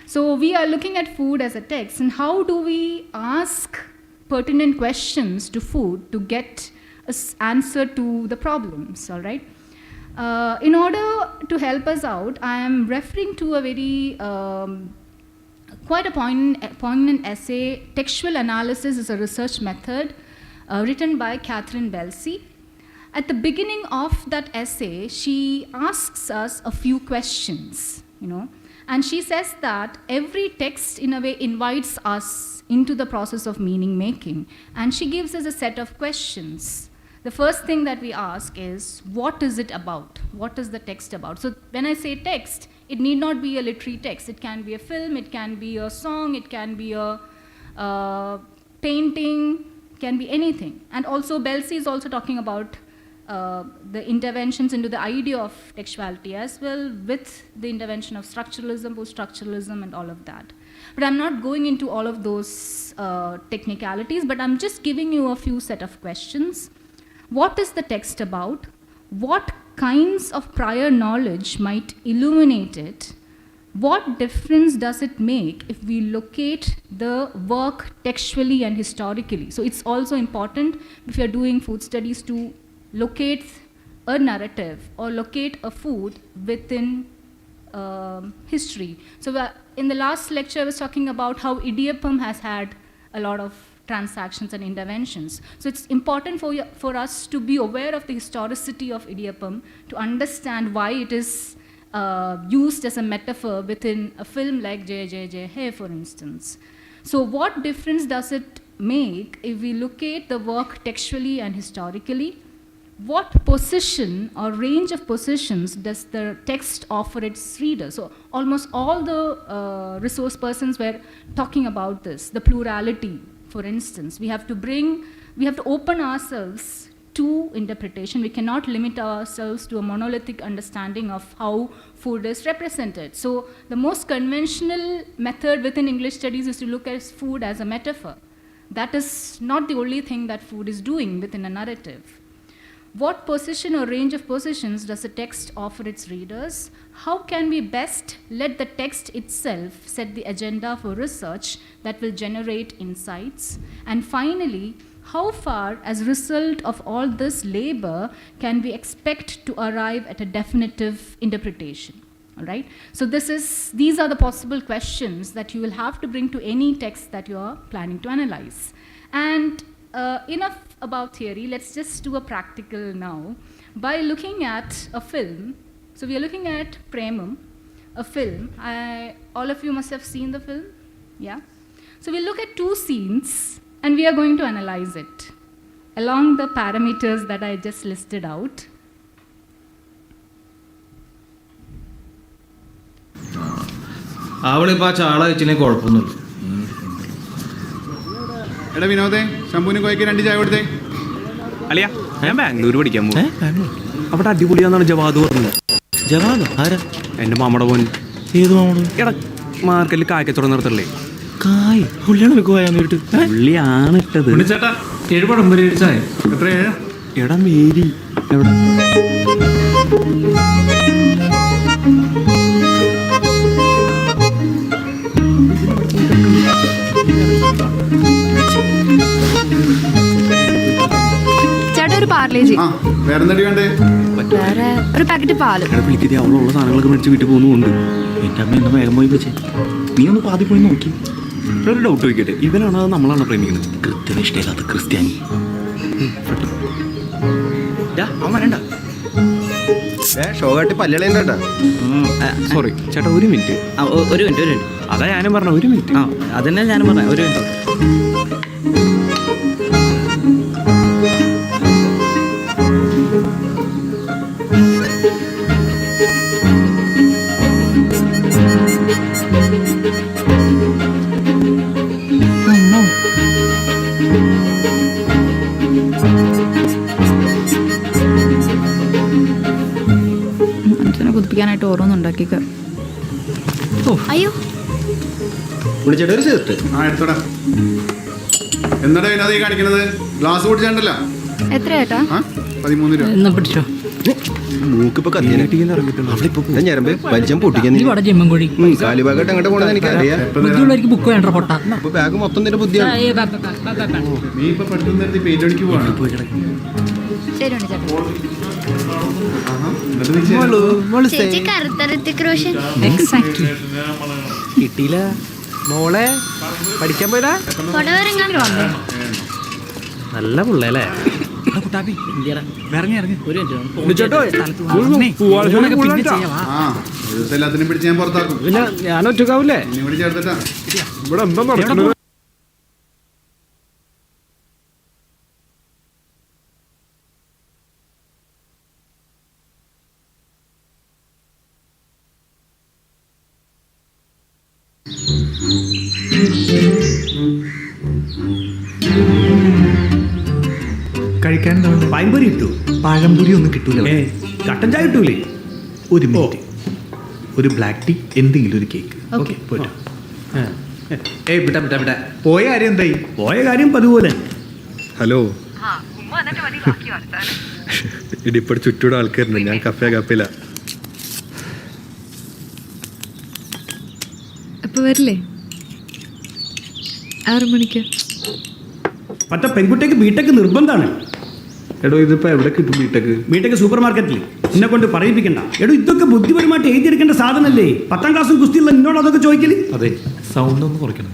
So we are looking at food as a text, and how do we ask pertinent questions to food to get an answer to the problems, all right? In order to help us out, I am referring to a very, quite a poignant essay. Textual analysis is a research method written by Catherine Belsey. At the beginning of that essay, she asks us a few questions, and she says that every text, in a way, invites us into the process of meaning making, and she gives us a set of questions. The first thing that we ask is, what is it about? What is the text about? So when I say text, it need not be a literary text. It can be a film, it can be a song, it can be a painting, it can be anything. And also Belsey is also talking about the interventions into the idea of textuality as well, with the intervention of structuralism, post-structuralism, and all of that. But I'm not going into all of those technicalities, but I'm just giving you a few set of questions. What is the text about? What kinds of prior knowledge might illuminate it? What difference does it make if we locate the work textually and historically? So it's also important, if you're doing food studies, to locate a narrative or locate a food within history. So in the last lecture, I was talking about how idiom has had a lot of transactions and interventions. So it's important for us to be aware of the historicity of idiom, to understand why it is used as a metaphor within a film like Jai Jai Jai Hai, for instance. So what difference does it make if we locate the work textually and historically? What position or range of positions does the text offer its reader? So almost all the resource persons were talking about this, the plurality. For instance, we have to open ourselves to interpretation. We cannot limit ourselves to a monolithic understanding of how food is represented. So the most conventional method within English studies is to look at food as a metaphor. That is not the only thing that food is doing within a narrative. What position or range of positions does the text offer its readers? How can we best let the text itself set the agenda for research that will generate insights? And finally, how far, as a result of all this labor, can we expect to arrive at a definitive interpretation? All right? So these are the possible questions that you will have to bring to any text that you are planning to analyze. And enough about theory. Let's just do a practical now. By looking at a film, so we are looking at Premam, a film. All of you must have seen the film, yeah? So we'll look at 2 scenes and we are going to analyze it along the parameters that I just listed out. അവളിപ്പോൾ ആ ചാള വെച്ചില്ലെങ്കിൽ കുഴപ്പമൊന്നുമില്ല. എടാ വിനോദേ, ശംഭുവിന് കോയ്ക്ക് 2 ചായ കൊടുത്തേ. അളിയ, ഞാൻ ബാംഗ്ലൂർ പഠിക്കാൻ പോകും. അവിടെ അടിപൊളിയാന്നാണ് ജവാദ് പറഞ്ഞത്. ജവാദോ? ആരാ? എൻ്റെ മാമയുടെ മോൻ. ഏത് മാമോട്? എടാ മാർക്കറ്റിൽ കായ്ക്കച്ചവടം നിർത്തല്ലേ? കായ് പുള്ളിയാണ് എനിക്ക് പോയാൽ നേരിട്ട്. പുള്ളിയാണ് ഇട്ടത്. ചേട്ടാ 7 പഴംപൊരി ചായ. എത്രയാ? എടാ മേരി എവിടെ? ചേട്ടാ ഒരു പാർലേജി. വേറെന്തടി വേണ്ടേ? വേറെ ഒരു പാക്കറ്റ് പാല്. എടാ വിളിക്കതി അവളുള്ള സാധനങ്ങളൊക്കെ മേടിച്ച് വീട്ടിൽ പോകുന്നുണ്ട്. എൻ്റെ അമ്മ എന്നെ വേഗം പോയി വെച്ചേ. നീ ഒന്ന് പാതി പോയി നോക്കി. ഒരു ഡൗട്ട് ചോദിക്കട്ടെ, ഇവനാണോ അത് നമ്മളാണോ പ്രേമിക്കുന്നത്? കൃത്യനിഷ്ഠയില്ലാത്ത ക്രിസ്ത്യാനി. അവൻ വരണ്ട. ഷോ കാട്ടി പല്ലളേണ്ട. സോറി ചേട്ടാ, ഒരു മിനിറ്റ്. ഒരു മിനിറ്റ്. അതാ ഞാനും പറഞ്ഞ, ഒരു മിനിറ്റ്. അതന്നെ ഞാനും പറഞ്ഞ, ഒരു മിനിറ്റ്. കുതിപ്പിക്കാനായിട്ട് ഓരോന്നുണ്ടാക്കിക്ക. അയ്യോ വിളിച്ചിട്ട് ഒരു ചേർത്ത്. എടുത്തോടാ. എന്താടാ വിനോദ ഈ കാണിക്കണത്? ഗ്ലാസ് കുടിച്ചാണ്ടല്ല. എത്ര ചേട്ടാ? 13 രൂപ. എന്നാ പിടിച്ചോ. മൂക്കിപ്പോ കത്തിയാ ഞരമ്പ് വലിച്ചാൻ പൊട്ടിക്കാൻ കാലിഭാഗമായിട്ട് അങ്ങോട്ട് പോണെന്ന് എനിക്കറിയാം. ബുക്ക് വേണ്ട പൊട്ട. അപ്പൊ ബാഗ് മൊത്തം നിന്റെ ബുദ്ധിയാണ്. നീ ഇപ്പൊ പെട്ടെന്ന് നിർത്തി പെയിന്റ് അടിക്ക് പോവാണ്. ശരിയുണ്ട് ചേട്ടാ. കിട്ടിയില്ല മോളെ. പഠിക്കാൻ പോയതാ? നല്ല പിള്ളേല്ലേ? എല്ലാത്തിനും പിടിച്ച് ഞാൻ പുറത്താക്കും. പിന്നെ ഞാൻ ഒറ്റക്കാവൂലേ? നീ ഇവിടെ ചേർത്തിട്ടാ. ഇവിടെ എന്താ നടക്കുന്നത്? കഴിക്കാൻ പഴംപൊരി കിട്ടൂ? പഴംപൊരി ഒന്നും കിട്ടൂല. കട്ടൻ ചായ കിട്ടൂലേ? ഒരു മിനിറ്റ്. ഒരു ബ്ലാക്ക് ടീ, എന്തെങ്കിലും ഒരു കേക്ക്. ഓക്കെ പോയിട്ടോ. വിട്ട പോയ കാര്യം എന്തായി? പോയ കാര്യം പതുപോലെ. ഹലോ. ഇടിപ്പടി ചുറ്റൂടെ ആൾക്കാരുണ്ട്. ഞാൻ കപ്പയില. അപ്പൊ വരില്ലേ? 6 മണിക്ക്. മറ്റേ പെൺകുട്ടിക്ക് ബിടെക് നിർബന്ധമാണ്. എടോ ഇതിപ്പോ എവിടെ കിട്ടും ബിടെക്? ബിടെക് സൂപ്പർ മാർക്കറ്റിൽ. എന്നെ കൊണ്ട് പറയിപ്പിക്കണ്ട. എടോ ഇതൊക്കെ ബുദ്ധിപരമായിട്ട് എഴുതിയെടുക്കേണ്ട സാധനമല്ലേ? 10ാം ക്ലാസ്സും കുസ്തിയുള്ള എന്നോട് അതൊക്കെ ചോദിക്കല്. അതെ, സൗണ്ട് ഒന്ന് കുറയ്ക്കണം.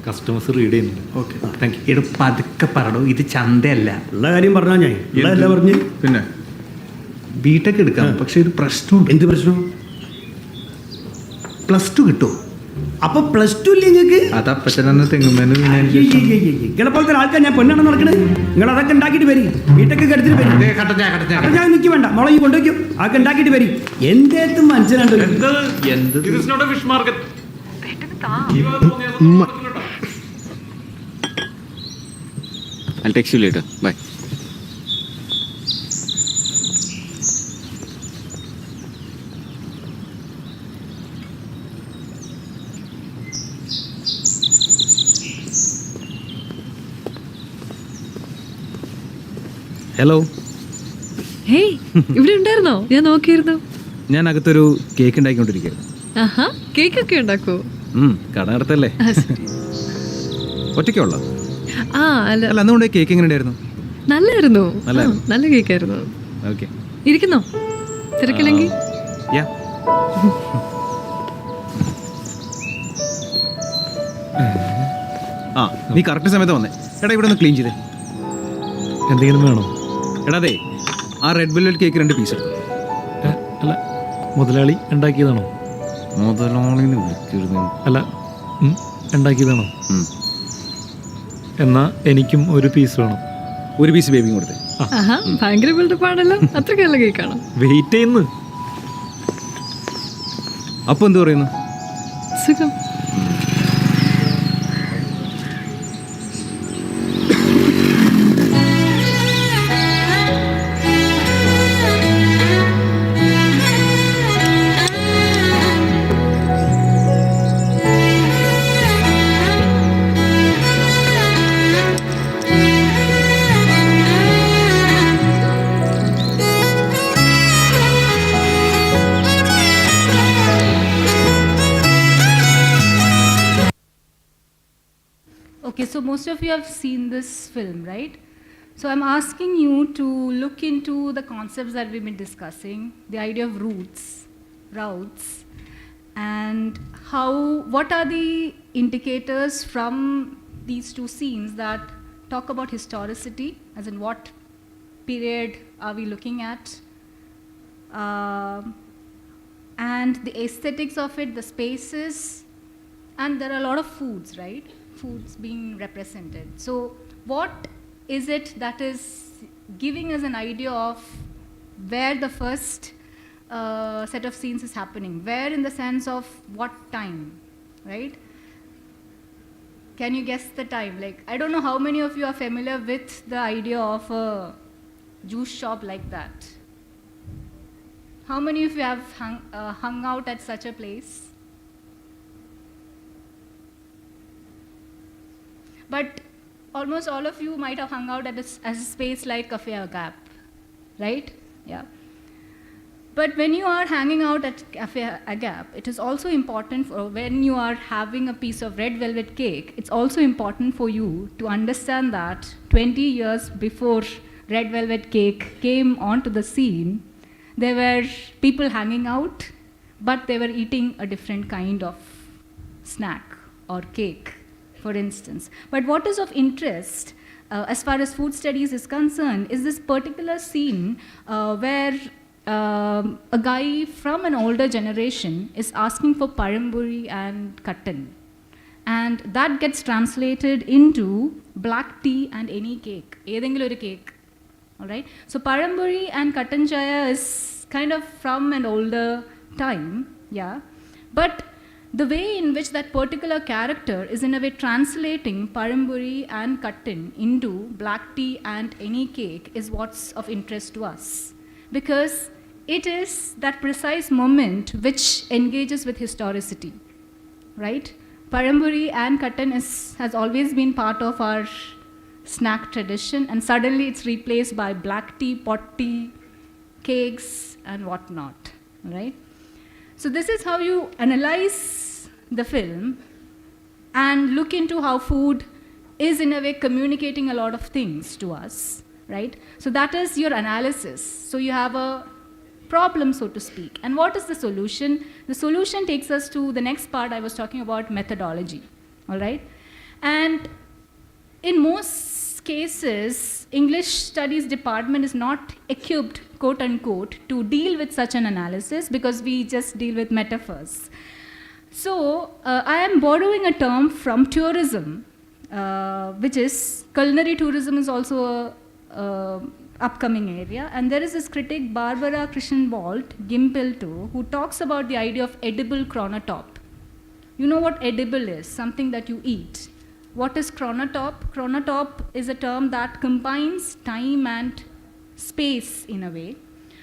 കസ്റ്റമേഴ്സ് റീഡ് ചെയ്യുന്നുണ്ട്. Okay thank you. എടോ പതുക്കെ പറടോ, ഇത് ചന്തയല്ല. ഉള്ള കാര്യം പറഞ്ഞാ ഞാൻ ഉള്ളതല്ല പറഞ്ഞ്. പിന്നെ ബിടെക് എടുക്കാം, പക്ഷെ ഒരു പ്രശ്നമുണ്ട്. എന്ത് പ്രശ്നം? +2 കിട്ടുമോ? അപ്പൊ +2 ഇല്ലേ നിങ്ങൾക്ക്? അതപ്പച്ചനെ തെങ്ങുമ്പേന്ന് ഇങ്ങളെപ്പോലത്തെ ആൾക്കാർ ഞാൻ പെണ്ണാണ് നടക്കണത്. നിങ്ങൾ അതൊക്കെ ഉണ്ടാക്കിയിട്ട് വരി. വീട്ടൊക്കെ എടുത്തിട്ട് വരി. ഞാൻ നിൽക്കി വേണ്ട, മോളെ ഈ കൊണ്ടുവയ്ക്കും. അതൊക്കെ ഉണ്ടാക്കിയിട്ട് വരി. എന്തേത്തും മനസ്സിലുണ്ടോ? I'll text you later. Bye. Hello. Hey, ഇവിടെ ഉണ്ടായിരുന്നോ? ഞാൻ നോക്കിയിരുന്നു. ഞാൻ അകത്തൊരു കേക്ക് ഉണ്ടാക്കിക്കൊണ്ടിരിക്കുകയാണ്. ആഹാ, കേക്കൊക്കെ ഉണ്ടാക്കോ? കട നടത്തല്ലേ? ഒറ്റയ്ക്കുള്ള? അല്ല, അന്നുകൊണ്ട് കേക്ക് എങ്ങനെ ഉണ്ടായിരുന്നു? നല്ലായിരുന്നു. നല്ല കേക്കായിരുന്നു. ഓക്കെ, ഇരിക്കുന്നോ? തിരക്കില്ലെങ്കിൽ. നീ കറക്റ്റ് സമയത്ത് വന്നേ. എടാ ഇവിടെ ഒന്ന് ക്ലീൻ ചെയ്തേ. എന്തെങ്കിലും വേണോ? എടാ അതെ, ആ റെഡ് വെൽവെറ്റ് കേക്ക് 2 പീസ് എടുത്തു. അല്ല, മുതലാളി ഉണ്ടാക്കിയതാണോ? മുതലാളിന്ന് വിളിക്കരുത്. അല്ല, ഉണ്ടാക്കിയതാണോ? എന്നാ എനിക്കും ഒരു പീസ് വേണം. 1 പീസ് ബേബിയും കൊടുത്തേ. ആഹാ, ഭയങ്കര ബിൽഡപ്പാണല്ലോ. അത്രയ്ക്ക് നല്ല കേക്കാണോ? വെയിറ്റ് ചെയ്യുന്നു. അപ്പൊ എന്ത് പറയുന്നു? സുഖം. Okay, so most of you have seen this film, right? So I'm asking you to look into the concepts that we've been discussing, the idea of routes, and what are the indicators from these 2 scenes that talk about historicity, as in what period are we looking at, and the aesthetics of it, the spaces, and there are a lot of foods, right? Foods being represented. So what is it that is giving us an idea of where the first set of scenes is happening? Where in the sense of what time, right? Can you guess the time? Like, I don't know how many of you are familiar with the idea of a juice shop like that. How many of you have hung out at such a place? But almost all of you might have hung out at a space like Cafe Gap, right? Yeah. But when you are hanging out at Cafe Gap, it is also important when you are having a piece of red velvet cake, it's also important for you to understand that 20 years before red velvet cake came onto the scene, there were people hanging out, but they were eating a different kind of snack or cake, for instance. But what is of interest as far as food studies is concerned is this particular scene where a guy from an older generation is asking for paramburi and kattan. And that gets translated into black tea and any cake. Edengil oru cake. All right? So paramburi and kattan chaya is kind of from an older time, yeah. But the way in which that particular character is in a way translating paramburi and kattan into black tea and any cake is what's of interest to us. Because it is that precise moment which engages with historicity, right? Paramburi and kattan has always been part of our snack tradition, and suddenly it's replaced by black tea, pot tea, cakes, and whatnot, right? So this is how you analyze the film and look into how food is in a way communicating a lot of things to us, right? So that is your analysis. So you have a problem, so to speak. And what is the solution? The solution takes us to the next part I was talking about, methodology, all right? And in most cases, English Studies Department is not equipped, quote unquote, to deal with such an analysis because we just deal with metaphors. So I am borrowing a term from tourism, which is culinary tourism is also a upcoming area. And there is this critic, Barbara Krishnbolt Gimpelto, who talks about the idea of edible chronotop. You know what edible is? Something that you eat. What is chronotop? Chronotop is a term that combines time and space in a way.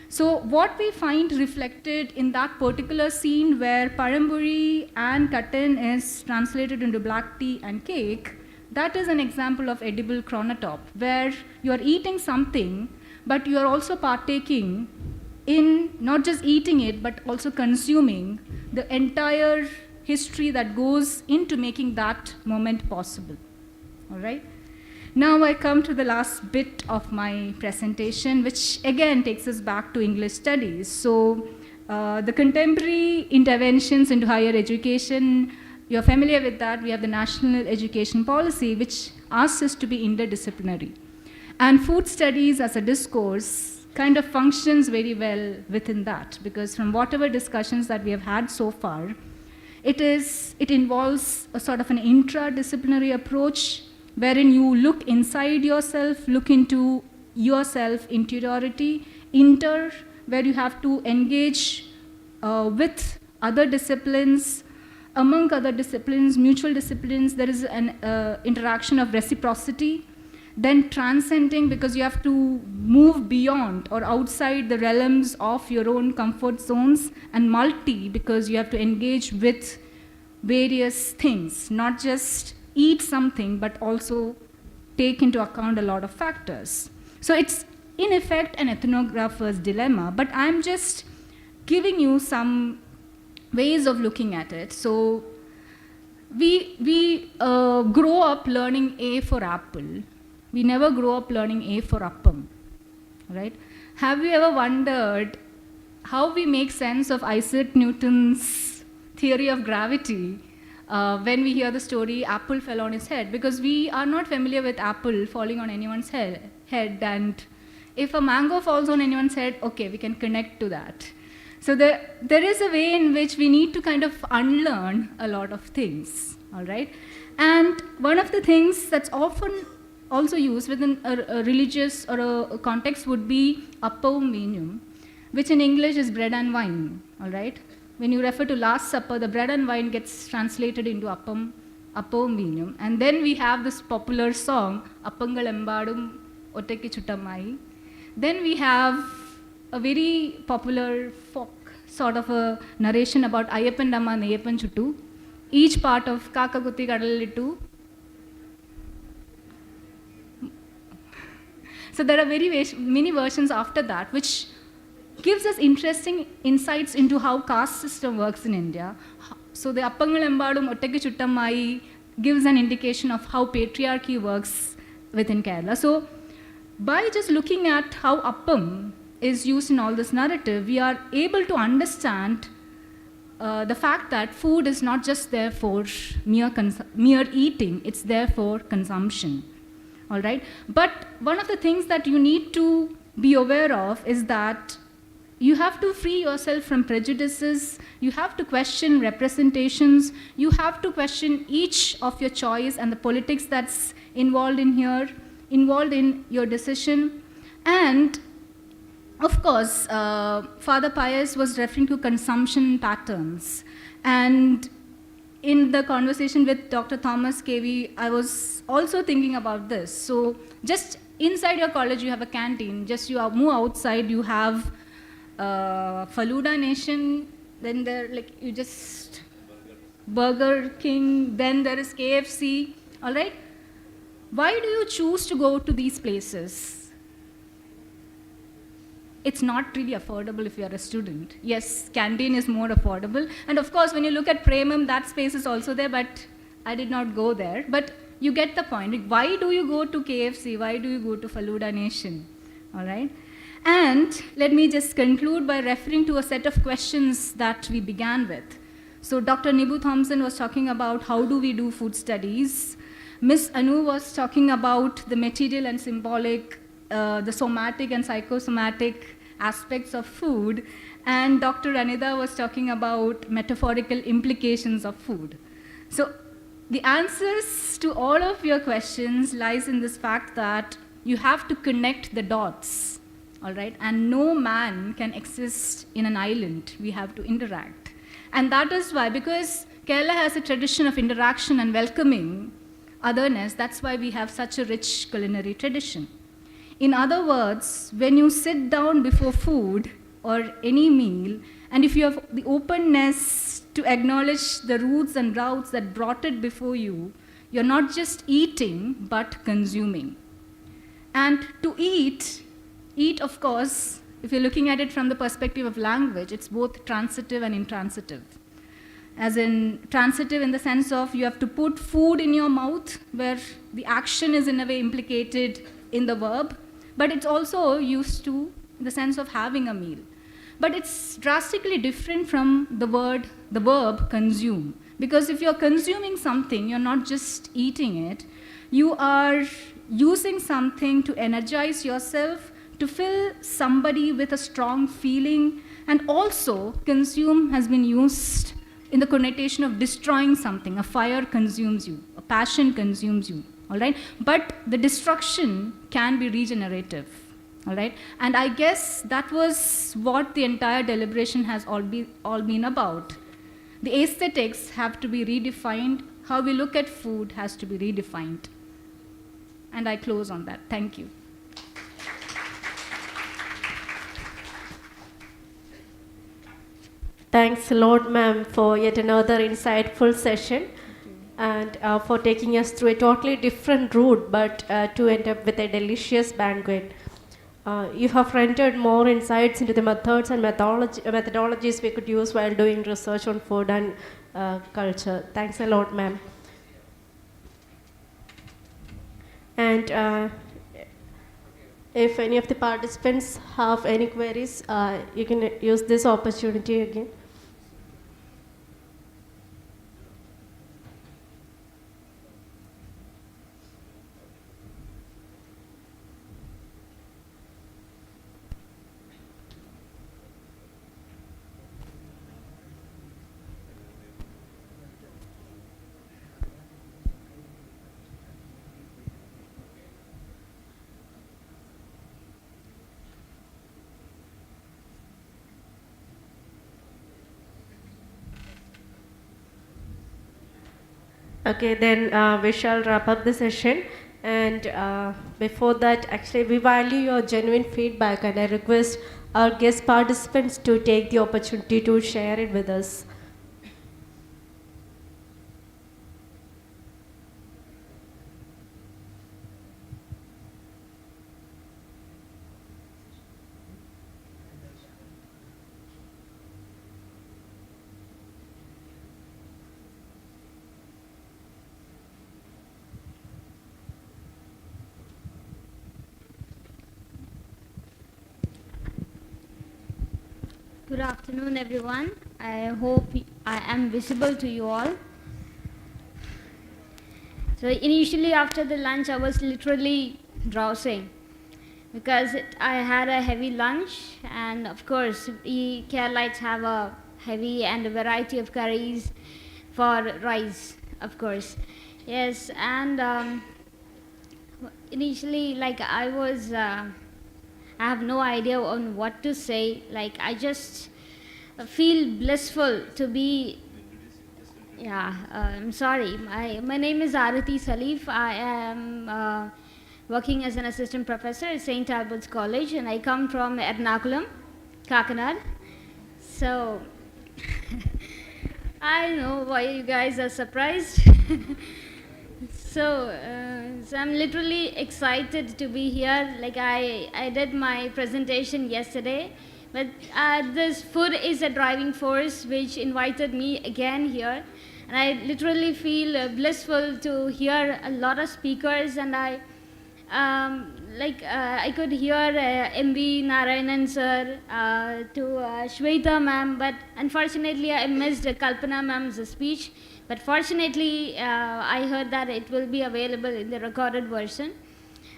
So what we find reflected in that particular scene where paramburi and kattan is translated into black tea and cake, that is an example of edible chronotop, where you are eating something, but you are also partaking in not just eating it, but also consuming the entire history that goes into making that moment possible, all right? Now I come to the last bit of my presentation, which again takes us back to English studies. So the contemporary interventions into higher education, you're familiar with that. We have the National Education Policy, which asks us to be interdisciplinary. And food studies as a discourse kind of functions very well within that, because from whatever discussions that we have had so far, it involves a sort of an intradisciplinary approach wherein you look inside yourself, look into yourself, interiority, where you have to engage with other disciplines, among other disciplines, mutual disciplines. There is an interaction of reciprocity, then transcending, because you have to move beyond or outside the realms of your own comfort zones, and multi, because you have to engage with various things, not just eat something, but also take into account a lot of factors. So it's in effect an ethnographer's dilemma, but I'm just giving you some ways of looking at it. So we grow up learning A for apple. We never grow up learning A for appam, right? Have you ever wondered how we make sense of Isaac Newton's theory of gravity when we hear the story, apple fell on his head? Because we are not familiar with apple falling on anyone's head, and if a mango falls on anyone's head, okay, we can connect to that. So there is a way in which we need to kind of unlearn a lot of things, all right? And one of the things that's often also used within a religious or a context would be appum venium, which in English is bread and wine, all right? When you refer to Last Supper, the bread and wine gets translated into appum venium. And then we have this popular song, Appangal Embadum Ottekku Chuttamai. Then we have a very popular folk sort of a narration about Ayyappan Amma Neyyappan Chuttu, each part of Kaka Kutti Kadalilittu. So there are many versions after that, which gives us interesting insights into how caste system works in India. So the Appangal Embadum Ottekku Chuttamai gives an indication of how patriarchy works within Kerala. So by just looking at how appam is used in all this narrative, we are able to understand the fact that food is not just there for mere eating, it's there for consumption. All right? But one of the things that you need to be aware of is that you have to free yourself from prejudices, you have to question representations, you have to question each of your choice and the politics that's involved in your decision. And of course, Father Pius was referring to consumption patterns. And in the conversation with Dr. Thomas KV, I was also thinking about this. So just inside your college, you have a canteen. Just you move outside, you have Faluda Nation, then there, you just Burger King, then there is KFC, all right? Why do you choose to go to these places? It's not really affordable if you're a student. Yes, canteen is more affordable. And of course, when you look at Premium, that space is also there, but I did not go there. But you get the point. Why do you go to KFC? Why do you go to Faluda Nation? All right? And let me just conclude by referring to a set of questions that we began with. So Dr. Nibu Thompson was talking about how do we do food studies. Ms. Anu was talking about the material and symbolic, the somatic and psychosomatic aspects of food. And Dr. Anida was talking about metaphorical implications of food. So the answers to all of your questions lies in this fact that you have to connect the dots, all right? And no man can exist in an island. We have to interact. And that is why, because Kerala has a tradition of interaction and welcoming otherness, that's why we have such a rich culinary tradition. In other words, when you sit down before food or any meal, and if you have the openness to acknowledge the roots and routes that brought it before you, you're not just eating, but consuming. And to eat, of course, if you're looking at it from the perspective of language, it's both transitive and intransitive. As in, transitive in the sense of you have to put food in your mouth, where the action is in a way implicated in the verb, but it's also used to the sense of having a meal. But it's drastically different from the verb consume. Because if you're consuming something, you're not just eating it, you are using something to energize yourself, to fill somebody with a strong feeling, and also consume has been used in the connotation of destroying something. A fire consumes you, a passion consumes you, all right? But the destruction can be regenerative, all right? And I guess that was what the entire deliberation has all been about. The aesthetics have to be redefined. How we look at food has to be redefined. And I close on that. Thank you. Thanks a lot, ma'am, for yet another insightful session and for taking us through a totally different route, but to end up with a delicious banquet. You have rendered more insights into the methods and methodologies we could use while doing research on food and culture. Thanks a lot, ma'am. And if any of the participants have any queries, you can use this opportunity again. Okay, then we shall wrap up the session. And before that, actually, we value your genuine feedback, and I request our guest participants to take the opportunity to share it with us. Good afternoon, everyone. I hope I am visible to you all. So initially after the lunch, I was literally drowsing because I had a heavy lunch, and of course, we Keralites have a heavy and a variety of curries for rice, of course. Yes, and initially, like I have no idea on what to say. Like, I just feel blissful to be. Yeah, I'm sorry. My name is Arati Salif. I am working as an assistant professor at St. Albert's College, and I come from Ernakulam, Kakinad. So, I know why you guys are surprised. So I'm literally excited to be here. Like I did my presentation yesterday, but this food is a driving force which invited me again here. And I literally feel blissful to hear a lot of speakers, and I could hear M.V. Narayanan sir, to Shweta ma'am, but unfortunately I missed Kalpana ma'am's speech. But fortunately, I heard that it will be available in the recorded version.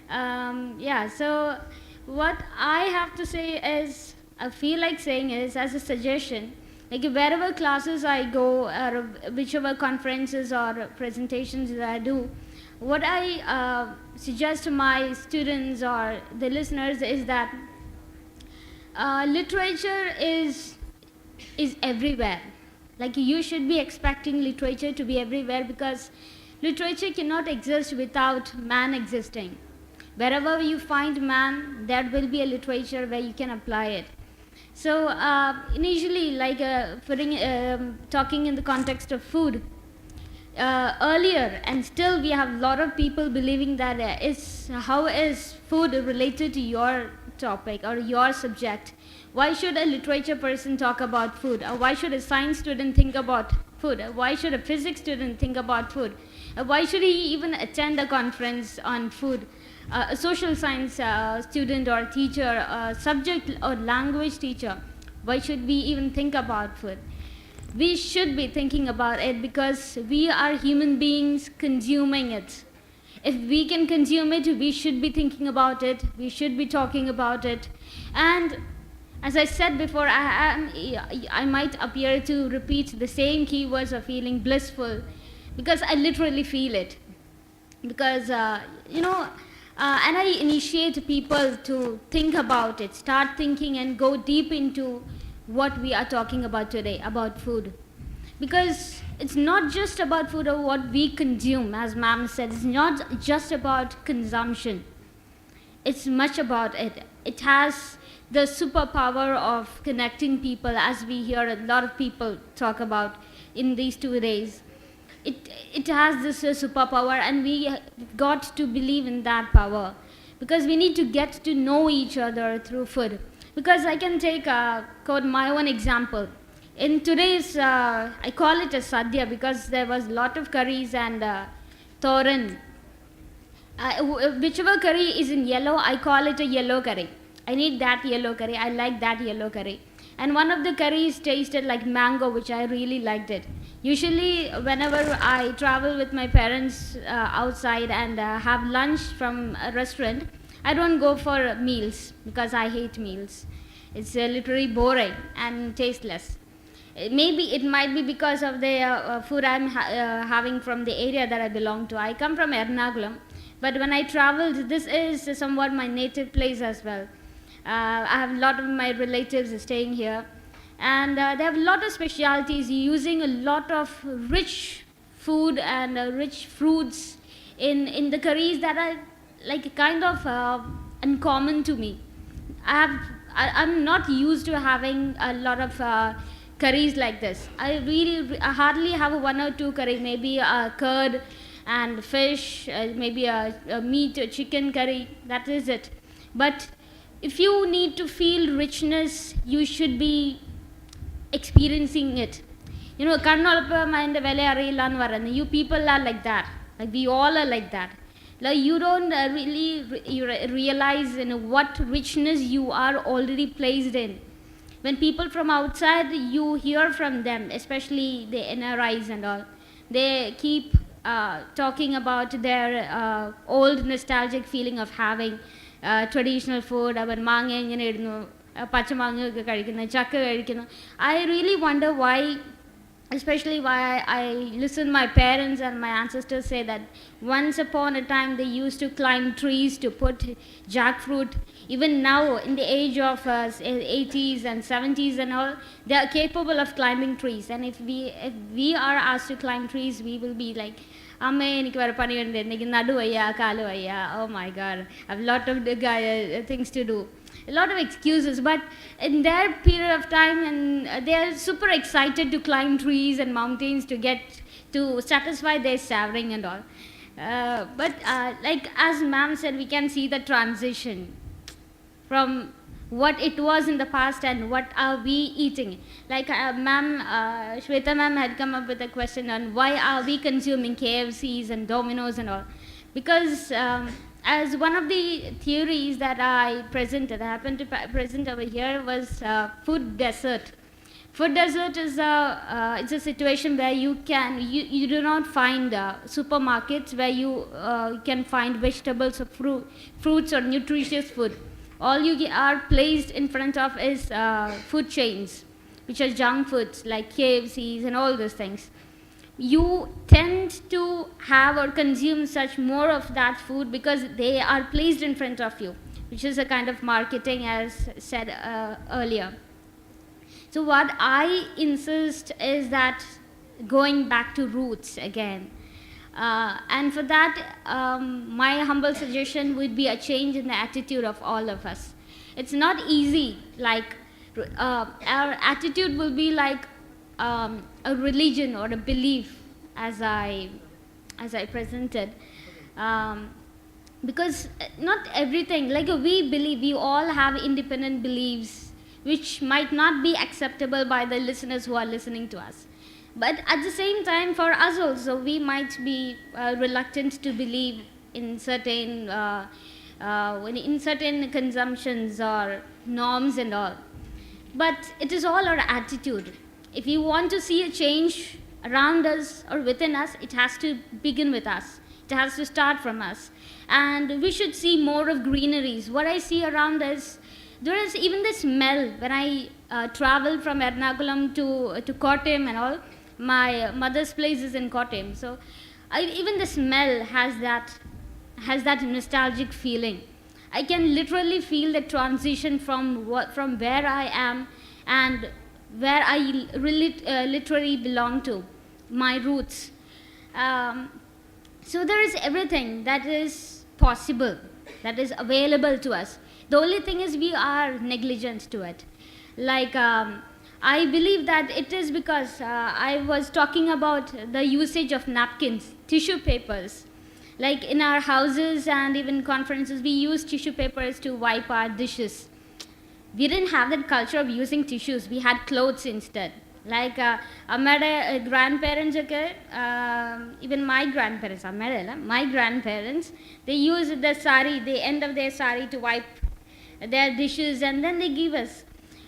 Yeah, so what I have to say is, I feel like saying is, as a suggestion, like wherever classes I go, or whichever conferences or presentations that I do, what I suggest to my students or the listeners is that literature is everywhere. Like, you should be expecting literature to be everywhere, because literature cannot exist without man existing. Wherever you find man, there will be a literature where you can apply it. So initially, like talking in the context of food, earlier, and still we have a lot of people believing that how is food related to your topic or your subject? Why should a literature person talk about food? Or why should a science student think about food? Or why should a physics student think about food? Or why should he even attend a conference on food? A social science student or teacher, a subject or language teacher, why should we even think about food? We should be thinking about it because we are human beings consuming it. If we can consume it, we should be thinking about it, we should be talking about it. And as I said before, I might appear to repeat the same keywords of feeling blissful, because I literally feel it. Because, and I initiate people to think about it, start thinking and go deep into what we are talking about today, about food. Because it's not just about food or what we consume, as ma'am said, it's not just about consumption. It's much about it. It has the superpower of connecting people, as we hear a lot of people talk about in these 2 days. It has this superpower, and we got to believe in that power, because we need to get to know each other through food. Because I can take quote my own example. In today's, I call it a sadhya because there was a lot of curries and thoran. Whichever curry is in yellow, I call it a yellow curry. I need that yellow curry. I like that yellow curry. And one of the curries tasted like mango, which I really liked it. Usually, whenever I travel with my parents outside and have lunch from a restaurant, I don't go for meals because I hate meals. It's literally boring and tasteless. Maybe it might be because of the food I'm having from the area that I belong to. I come from Ernakulam, but when I traveled, this is somewhat my native place as well. I have a lot of my relatives staying here, and they have a lot of specialities using a lot of rich food and rich fruits in the curries that are like kind of uncommon to me. I'm not used to having a lot of curries like this. I hardly have 1 or 2 curries, maybe a curd and fish, maybe a meat or chicken curry, that is it. But if you need to feel richness, you should be experiencing it. You know, you people are like that. Like we all are like that. Like you don't really realize what richness you are already placed in. When people from outside, you hear from them, especially the NRIs and all, they keep talking about their old nostalgic feeling of having traditional food. I really wonder why, especially why I listen my parents and my ancestors say that once upon a time they used to climb trees to put jackfruit. Even now, in the age of 80s and 70s and all, they are capable of climbing trees. And if we are asked to climb trees, we will be like, oh my god, I have a lot of things to do. A lot of excuses, but in their period of time, and they are super excited to climb trees and mountains to satisfy their savoring and all. But like as ma'am said, we can see the transition from what it was in the past and what are we eating. Like Shweta ma'am had come up with a question on why are we consuming KFCs and Domino's and all. Because as one of the theories that I happened to present over here was food desert. Food desert is it's a situation where you do not find supermarkets where you can find vegetables or fruits or nutritious food. All you are placed in front of is food chains, which are junk foods like KFCs and all those things. You tend to have or consume such more of that food because they are placed in front of you, which is a kind of marketing as said earlier. So what I insist is that going back to roots again. And for that, my humble suggestion would be a change in the attitude of all of us. It's not easy, like our attitude will be like a religion or a belief as I presented. Because not everything, like we all have independent beliefs which might not be acceptable by the listeners who are listening to us. But at the same time, for us also, we might be reluctant to believe in certain consumptions or norms and all. But it is all our attitude. If you want to see a change around us or within us, it has to begin with us. It has to start from us. And we should see more of greeneries. What I see around us, there is even the smell. When I travel from Ernakulam to Kottayam and all, my mother's place is in Kottayam. So even the smell has that nostalgic feeling. I can literally feel the transition from where I am and where I literally belong to, my roots. So there is everything that is possible, that is available to us. The only thing is we are negligent to it. Like, I believe that it is because I was talking about the usage of napkins, tissue papers. Like in our houses and even conferences, we use tissue papers to wipe our dishes. We didn't have that culture of using tissues. We had clothes instead. Like my grandparents, even my grandparents, my grandparents, they use the sari, the end of their sari to wipe their dishes, and then they give us.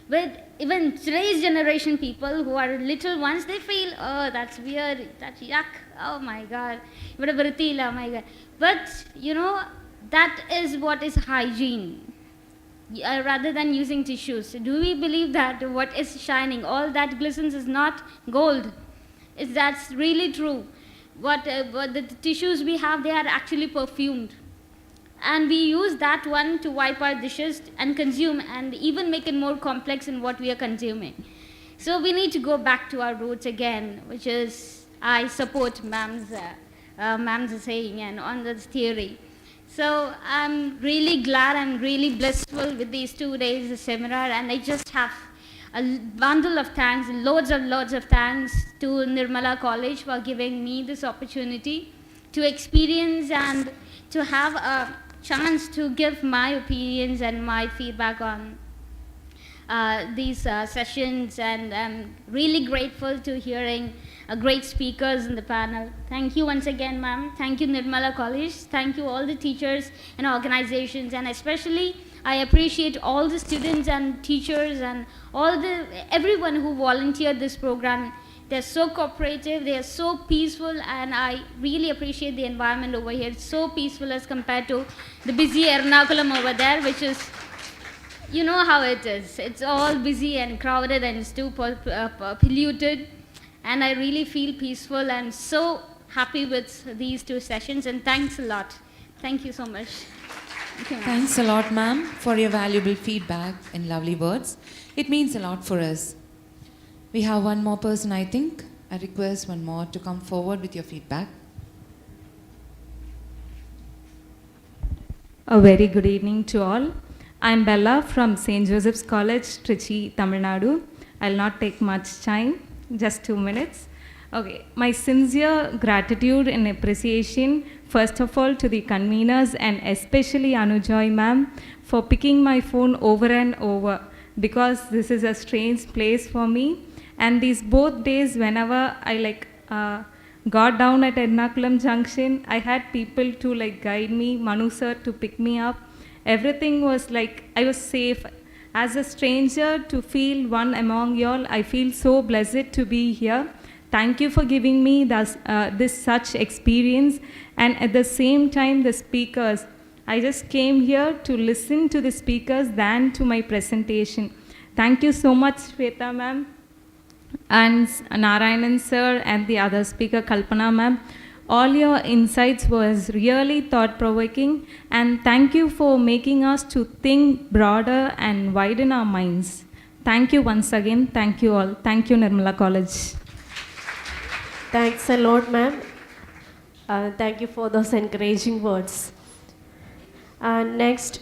But even today's generation people who are little ones, they feel, oh, that's weird, that's yuck, oh my God, oh my God. But, you know, that is what is hygiene, rather than using tissues. Do we believe that what is shining, all that glistens is not gold? That's really true. What the tissues we have, they are actually perfumed. And we use that one to wipe our dishes and consume and even make it more complex in what we are consuming. So we need to go back to our roots again, which is, I support ma'am's saying and on this theory. So I'm really glad and really blissful with these 2 days of seminar, and I just have a bundle of thanks, loads of thanks to Nirmala College for giving me this opportunity to experience and to have a chance to give my opinions and my feedback on these sessions, and I'm really grateful to hearing great speakers in the panel. Thank you once again, ma'am. Thank you, Nirmala College. Thank you all the teachers and organizations, and especially I appreciate all the students and teachers and everyone who volunteered this program. They're so cooperative, they are so peaceful, and I really appreciate the environment over here. It's so peaceful as compared to the busy Ernakulam over there, which is, you know how it is. It's all busy and crowded and it's too polluted. And I really feel peaceful and so happy with these 2 sessions, and thanks a lot. Thank you so much. Thanks a lot, ma'am, for your valuable feedback and lovely words. It means a lot for us. We have one more person, I think. I request one more to come forward with your feedback. A very good evening to all. I'm Bella from St. Joseph's College, Trichy, Tamil Nadu. I'll not take much time, just 2 minutes. Okay, my sincere gratitude and appreciation, first of all, to the conveners and especially Anujoy ma'am for picking my phone over and over, because this is a strange place for me. And these both days, whenever I got down at Ernakulam Junction, I had people to guide me, Manu sir to pick me up. Everything was I was safe. As a stranger, to feel one among y'all, I feel so blessed to be here. Thank you for giving me this such experience. And at the same time, the speakers, I just came here to listen to the speakers than to my presentation. Thank you so much, Shweta ma'am, and Narayanan sir, and the other speaker, Kalpana ma'am. All your insights was really thought-provoking, and thank you for making us to think broader and widen our minds. Thank you once again. Thank you all. Thank you, Nirmala College. Thanks a lot, ma'am. Thank you for those encouraging words. Next,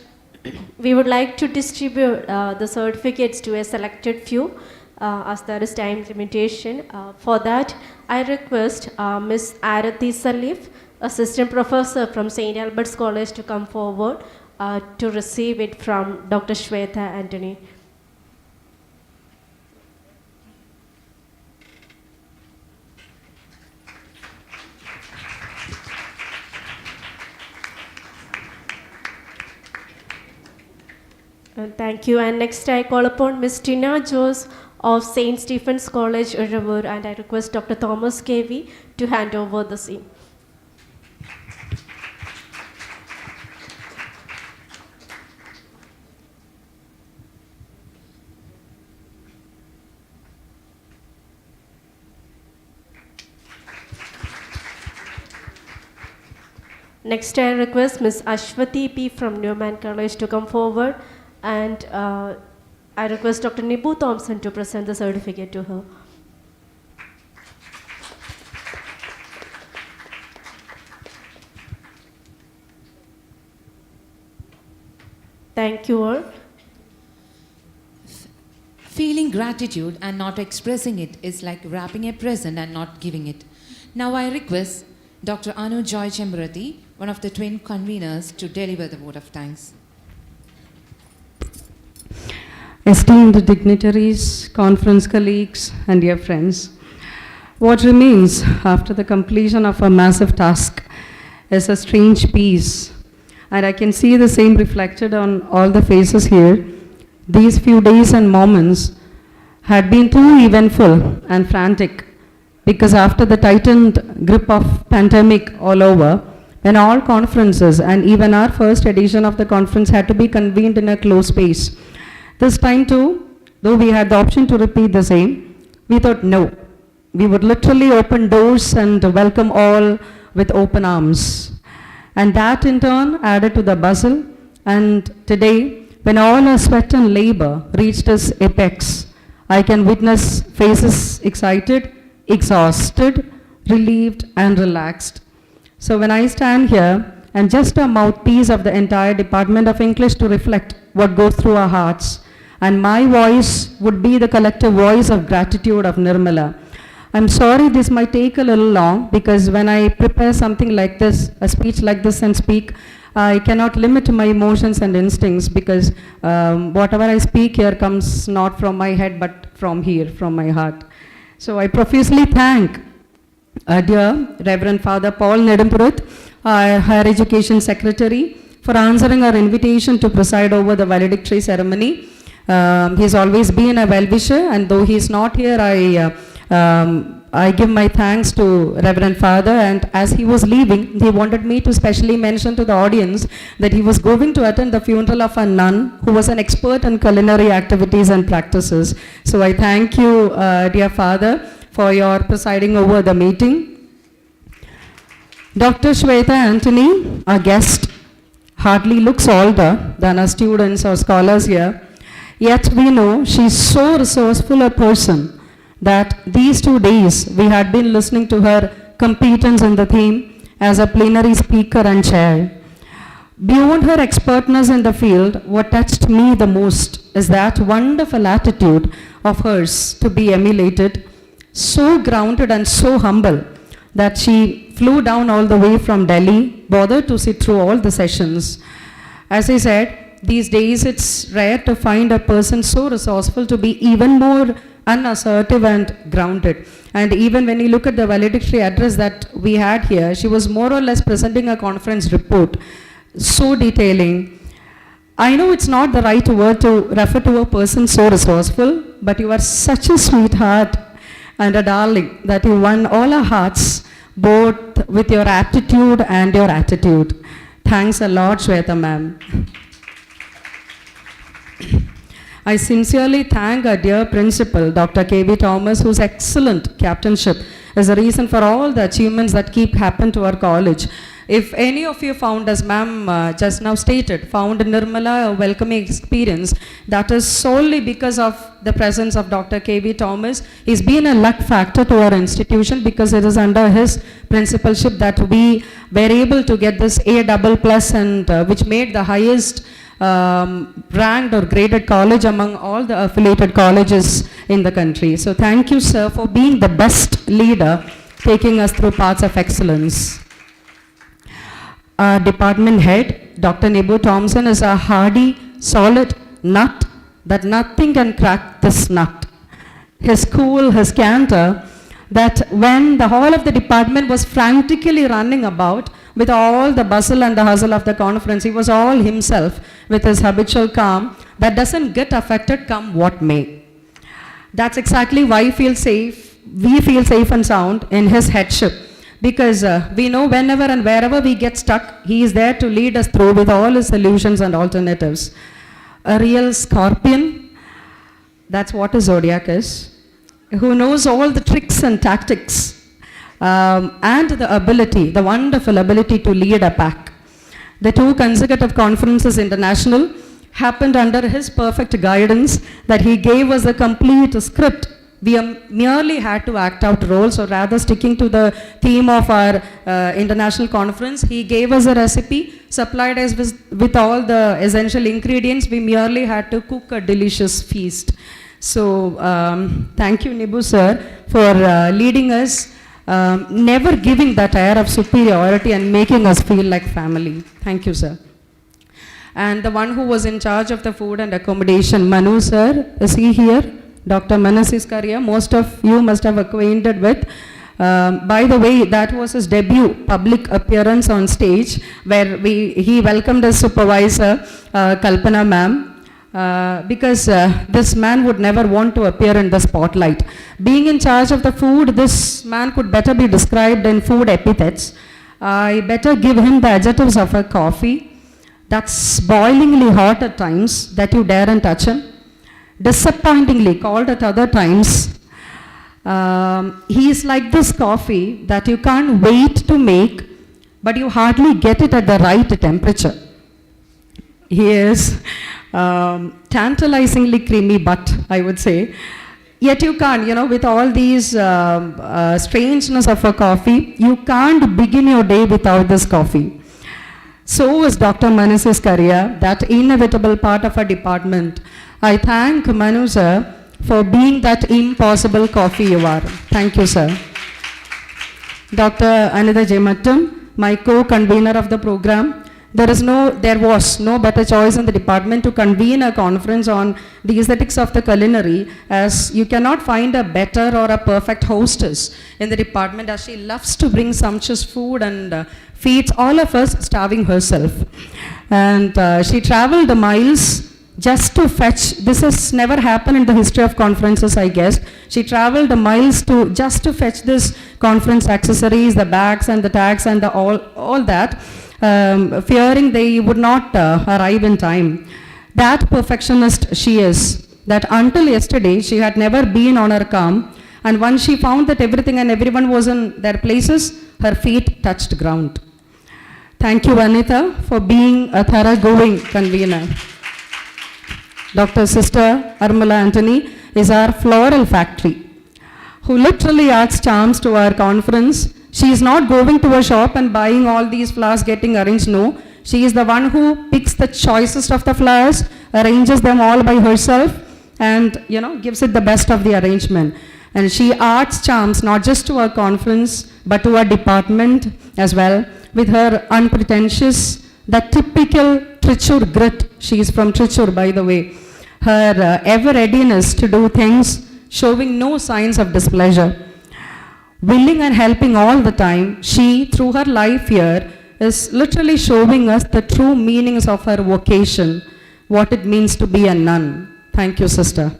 we would like to distribute the certificates to a selected few, as there is time limitation. For that, I request Ms. Arathi Salif, Assistant Professor from St. Albert's College, to come forward to receive it from Dr. Shweta Anthony. Thank you. And next I call upon Ms. Tina Jose of St. Stephen's College, Uravur, and I request Dr. Thomas K.V. to hand over the scene. Next, I request Ms. Ashwati P. from Newman College to come forward, and I request Dr. Nibu Thompson to present the certificate to her. Thank you all. Feeling gratitude and not expressing it is like wrapping a present and not giving it. Now I request Dr. Anu Joy Chembrati, one of the twin conveners, to deliver the vote of thanks. Esteemed dignitaries, conference colleagues, and dear friends, what remains after the completion of a massive task is a strange peace, and I can see the same reflected on all the faces here. These few days and moments had been too eventful and frantic, because after the tightened grip of pandemic all over, when all conferences and even our first edition of the conference had to be convened in a closed space, this time too, though we had the option to repeat the same, we thought no. We would literally open doors and welcome all with open arms. And that in turn added to the bustle. And today, when all our sweat and labor reached its apex, I can witness faces excited, exhausted, relieved, and relaxed. So when I stand here, I'm just a mouthpiece of the entire Department of English to reflect what goes through our hearts. And my voice would be the collective voice of gratitude of Nirmala. I'm sorry this might take a little long, because when I prepare something like this, a speech like this and speak, I cannot limit my emotions and instincts, because whatever I speak here comes not from my head but from here, from my heart. So I profusely thank dear Reverend Father Paul Nedumpurat, our Higher Education Secretary, for answering our invitation to preside over the valedictory ceremony. He's always been a well-wisher, and though he's not here, I give my thanks to Reverend Father, and as he was leaving, he wanted me to specially mention to the audience that he was going to attend the funeral of a nun who was an expert in culinary activities and practices. So I thank you, dear Father, for your presiding over the meeting. Dr. Shweta Anthony, our guest, hardly looks older than our students or scholars here, yet we know she's so resourceful a person that these 2 days we had been listening to her competence in the theme as a plenary speaker and chair. Beyond her expertness in the field, what touched me the most is that wonderful attitude of hers to be emulated, so grounded and so humble that she flew down all the way from Delhi, bothered to sit through all the sessions. As I said, these days it's rare to find a person so resourceful to be even more unassertive and grounded. And even when you look at the valedictory address that we had here, she was more or less presenting a conference report, so detailing. I know it's not the right word to refer to a person so resourceful, but you are such a sweetheart and a darling that you won all our hearts, both with your aptitude and your attitude. Thanks a lot, Shweta ma'am. I sincerely thank our dear principal, Dr. K.V. Thomas, whose excellent captainship is the reason for all the achievements that keep happening to our college. If any of you found, as ma'am just now stated, found in Nirmala a welcoming experience, that is solely because of the presence of Dr. K.V. Thomas. He's been a luck factor to our institution, because it is under his principalship that we were able to get this A++, and which made the highest ranked or graded college among all the affiliated colleges in the country. So thank you, sir, for being the best leader, taking us through paths of excellence. Our department head, Dr. Nibu Thompson, is a hardy, solid nut that nothing can crack this nut. His cool, his canter, that when the whole of the department was frantically running about with all the bustle and the hustle of the conference, he was all himself with his habitual calm that doesn't get affected come what may. That's exactly why we feel safe and sound in his headship, because we know whenever and wherever we get stuck, he is there to lead us through with all his solutions and alternatives. A real scorpion, that's what a zodiac is, who knows all the tricks and tactics and the ability, the wonderful ability to lead a pack. The 2 consecutive conferences international happened under his perfect guidance, that he gave us a complete script. We merely had to act out roles, or rather sticking to the theme of our international conference. He gave us a recipe, supplied us with all the essential ingredients. We merely had to cook a delicious feast. So thank you, Nibu sir, for leading us, never giving that air of superiority and making us feel like family. Thank you, sir. And the one who was in charge of the food and accommodation, Manu sir, is he here? Dr. Manasis Karia, most of you must have acquainted with. By the way, that was his debut public appearance on stage, where he welcomed his supervisor, Kalpana ma'am, because this man would never want to appear in the spotlight. Being in charge of the food, this man could better be described in food epithets. I better give him the adjectives of a coffee that's boilingly hot at times, that you daren't touch him. Disappointingly cold at other times. He is like this coffee that you can't wait to make, but you hardly get it at the right temperature. He is tantalizingly creamy butt, I would say. Yet you can't, with all these strangeness of a coffee, you can't begin your day without this coffee. So is Dr. Manasis Karia, that inevitable part of our department. I thank Manu sir for being that impossible coffee you are. Thank you, sir. Dr. Anida Jemattam, my co-convener of the program. There was no better choice in the department to convene a conference on the aesthetics of the culinary, as you cannot find a better or a perfect hostess in the department, as she loves to bring sumptuous food and feeds all of us, starving herself. And she traveled the miles just to fetch, this has never happened in the history of conferences, I guess. She traveled the miles just to fetch this conference accessories, the bags and the tags and all that, fearing they would not arrive in time. That perfectionist she is, that until yesterday she had never been on her calm, and once she found that everything and everyone was in their places, her feet touched ground. Thank you, Anita, for being a thoroughgoing convener. Dr. Sister Armala Anthony is our floral factory, who literally adds charms to our conference. She is not going to a shop and buying all these flowers getting arranged, no. She is the one who picks the choicest of the flowers, arranges them all by herself, and gives it the best of the arrangement. And she adds charms not just to our conference, but to our department as well, with her unpretentious, that typical Trichur grit. She is from Trichur, by the way. Her ever readiness to do things, showing no signs of displeasure. Willing and helping all the time, she, through her life here, is literally showing us the true meanings of her vocation, what it means to be a nun. Thank you, sister.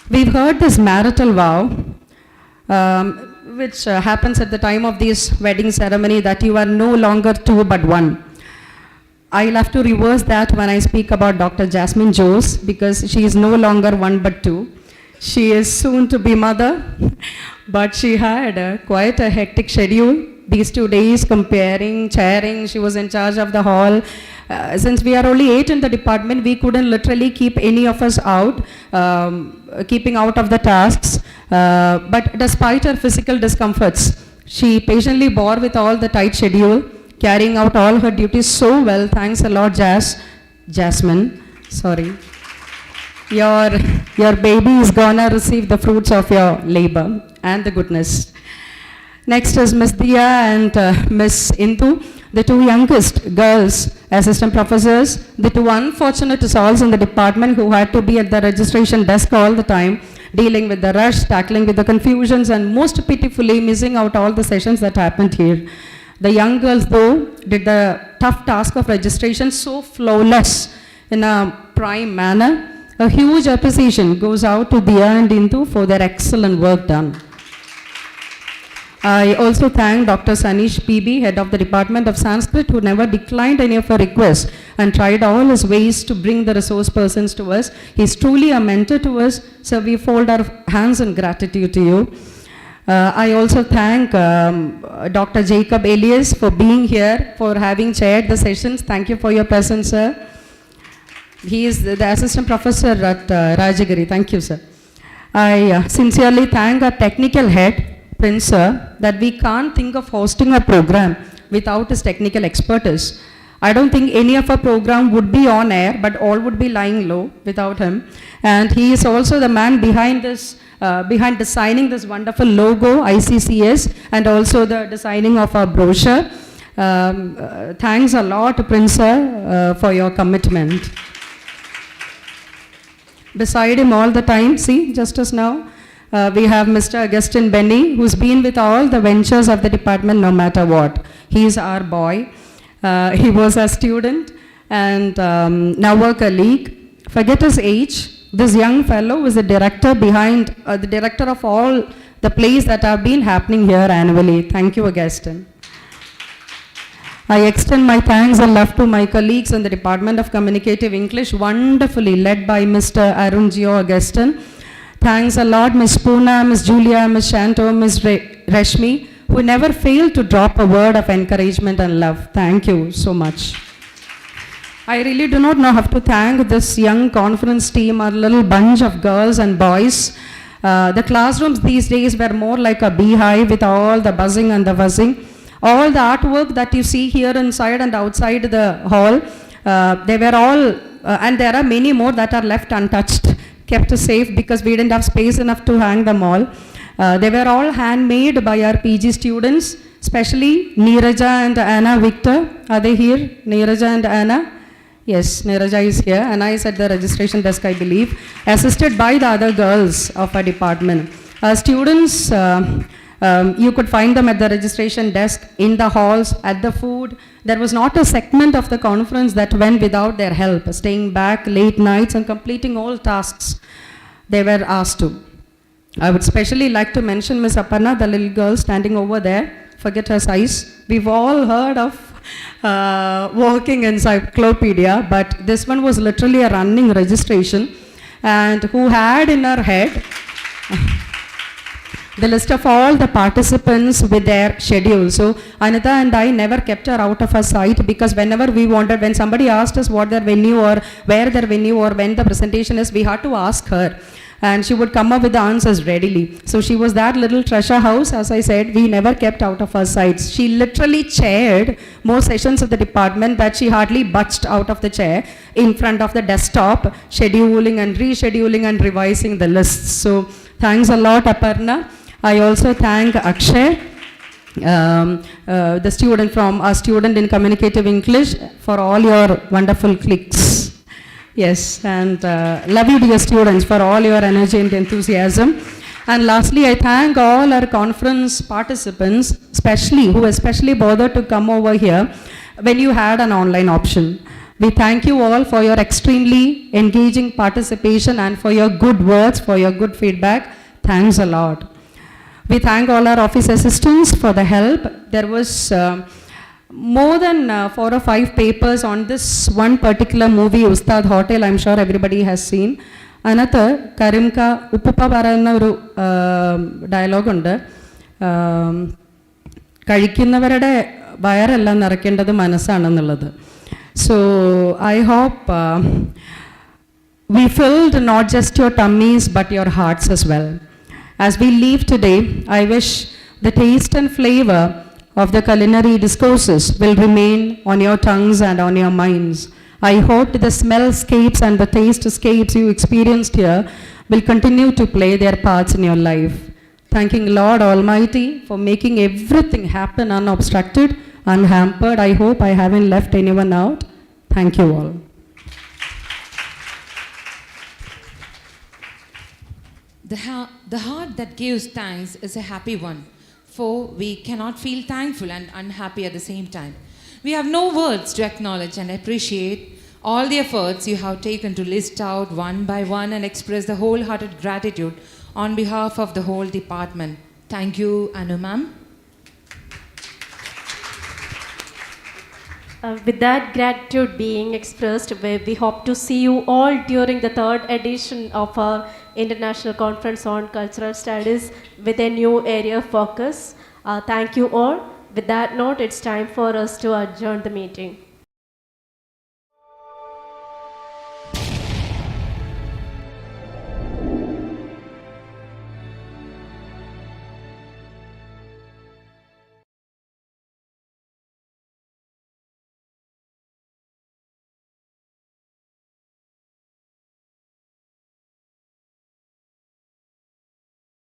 We've heard this marital vow, which happens at the time of this wedding ceremony, that you are no longer two but one. I'll have to reverse that when I speak about Dr. Jasmine Jose, because she is no longer one but two. She is soon to be mother, but she had quite a hectic schedule. These 2 days, comparing, chairing, she was in charge of the hall. Since we are only 8 in the department, we couldn't literally keep any of us out, keeping out of the tasks. But despite her physical discomforts, she patiently bore with all the tight schedule, carrying out all her duties so well. Thanks a lot, Jasmine. Sorry. Your baby is gonna receive the fruits of your labor and the goodness. Next is Miss Dia and Miss Indu, the 2 youngest girls, assistant professors, the 2 unfortunate souls in the department who had to be at the registration desk all the time, dealing with the rush, tackling with the confusions, and most pitifully missing out all the sessions that happened here. The young girls, though, did the tough task of registration so flawless in a prime manner. A huge appreciation goes out to Dia and Indu for their excellent work done. I also thank Dr. Sanish PB, head of the Department of Sanskrit, who never declined any of our requests and tried all his ways to bring the resource persons to us. He's truly a mentor to us, so we fold our hands in gratitude to you. I also thank Dr. Jacob Elias for being here, for having chaired the sessions. Thank you for your presence, sir. He is the assistant professor at Rajagiri. Thank you, sir. I sincerely thank our technical head, Prince sir, that we can't think of hosting a program without his technical expertise. I don't think any of our program would be on air, but all would be lying low without him. And he is also the man behind this, behind designing this wonderful logo, ICCS, and also the designing of our brochure. Thanks a lot, Prince sir, for your commitment. Beside him all the time, see, just as now, we have Mr. Augustine Benny, who's been with all the ventures of the department no matter what. He is our boy. He was a student and now a colleague. Forget his age. This young fellow is the director behind, the director of all the plays that have been happening here annually. Thank you, Augustine. I extend my thanks and love to my colleagues in the Department of Communicative English, wonderfully led by Mr. Arun Gio Augustine. Thanks a lot, Ms. Poona, Ms. Julia, Ms. Shanto, Ms. Rashmi, who never failed to drop a word of encouragement and love. Thank you so much. I really do not know how to thank this young conference team, our little bunch of girls and boys. The classrooms these days were more like a beehive with all the buzzing and the buzzing. All the artwork that you see here inside and outside the hall, they were all, and there are many more that are left untouched, kept safe because we didn't have space enough to hang them all. They were all handmade by our PG students, especially Neeraja and Anna Victor. Are they here? Neeraja and Anna? Yes, Neeraja is here. Anna is at the registration desk, I believe, assisted by the other girls of our department. Students, you could find them at the registration desk, in the halls, at the food. There was not a segment of the conference that went without their help, staying back late nights and completing all tasks they were asked to. I would especially like to mention Miss Aparna, the little girl standing over there. Forget her size. We've all heard of working encyclopedia, but this one was literally a running registration, and who had in her head the list of all the participants with their schedule. So Anita and I never kept her out of our sight, because whenever we wanted, when somebody asked us what their venue or where their venue or when the presentation is, we had to ask her, and she would come up with the answers readily. So she was that little treasure house, as I said, we never kept out of our sights. She literally chaired more sessions of the department that she hardly budged out of the chair in front of the desktop, scheduling and rescheduling and revising the lists. So thanks a lot, Aparna. I also thank Akshay, the student from our student in Communicative English, for all your wonderful clicks. Yes, and love you, dear students, for all your energy and enthusiasm. And lastly, I thank all our conference participants, who especially bothered to come over here when you had an online option. We thank you all for your extremely engaging participation and for your good words, for your good feedback. Thanks a lot. We thank all our office assistants for the help. There was more than 4 or 5 papers on this one particular movie, Ustad Hotel. I'm sure everybody has seen. Another, Karimka Uppupa Parana oru dialogue undu. Kazhikkunnavarude vayarella nirakkendadu manassanennullathu. So I hope we filled not just your tummies but your hearts as well. As we leave today, I wish the taste and flavor of the culinary discourses will remain on your tongues and on your minds. I hope the smellscapes and the tastescapes you experienced here will continue to play their parts in your life. Thanking Lord Almighty for making everything happen unobstructed, unhampered. I hope I haven't left anyone out. Thank you all. The heart that gives thanks is a happy one, for we cannot feel thankful and unhappy at the same time. We have no words to acknowledge and appreciate all the efforts you have taken to list out one by one and express the wholehearted gratitude on behalf of the whole department. Thank you, Anu ma'am. With that gratitude being expressed, we hope to see you all during the third edition of our International Conference on Cultural Studies with a new area of focus. Thank you all. With that note, it's time for us to adjourn the meeting.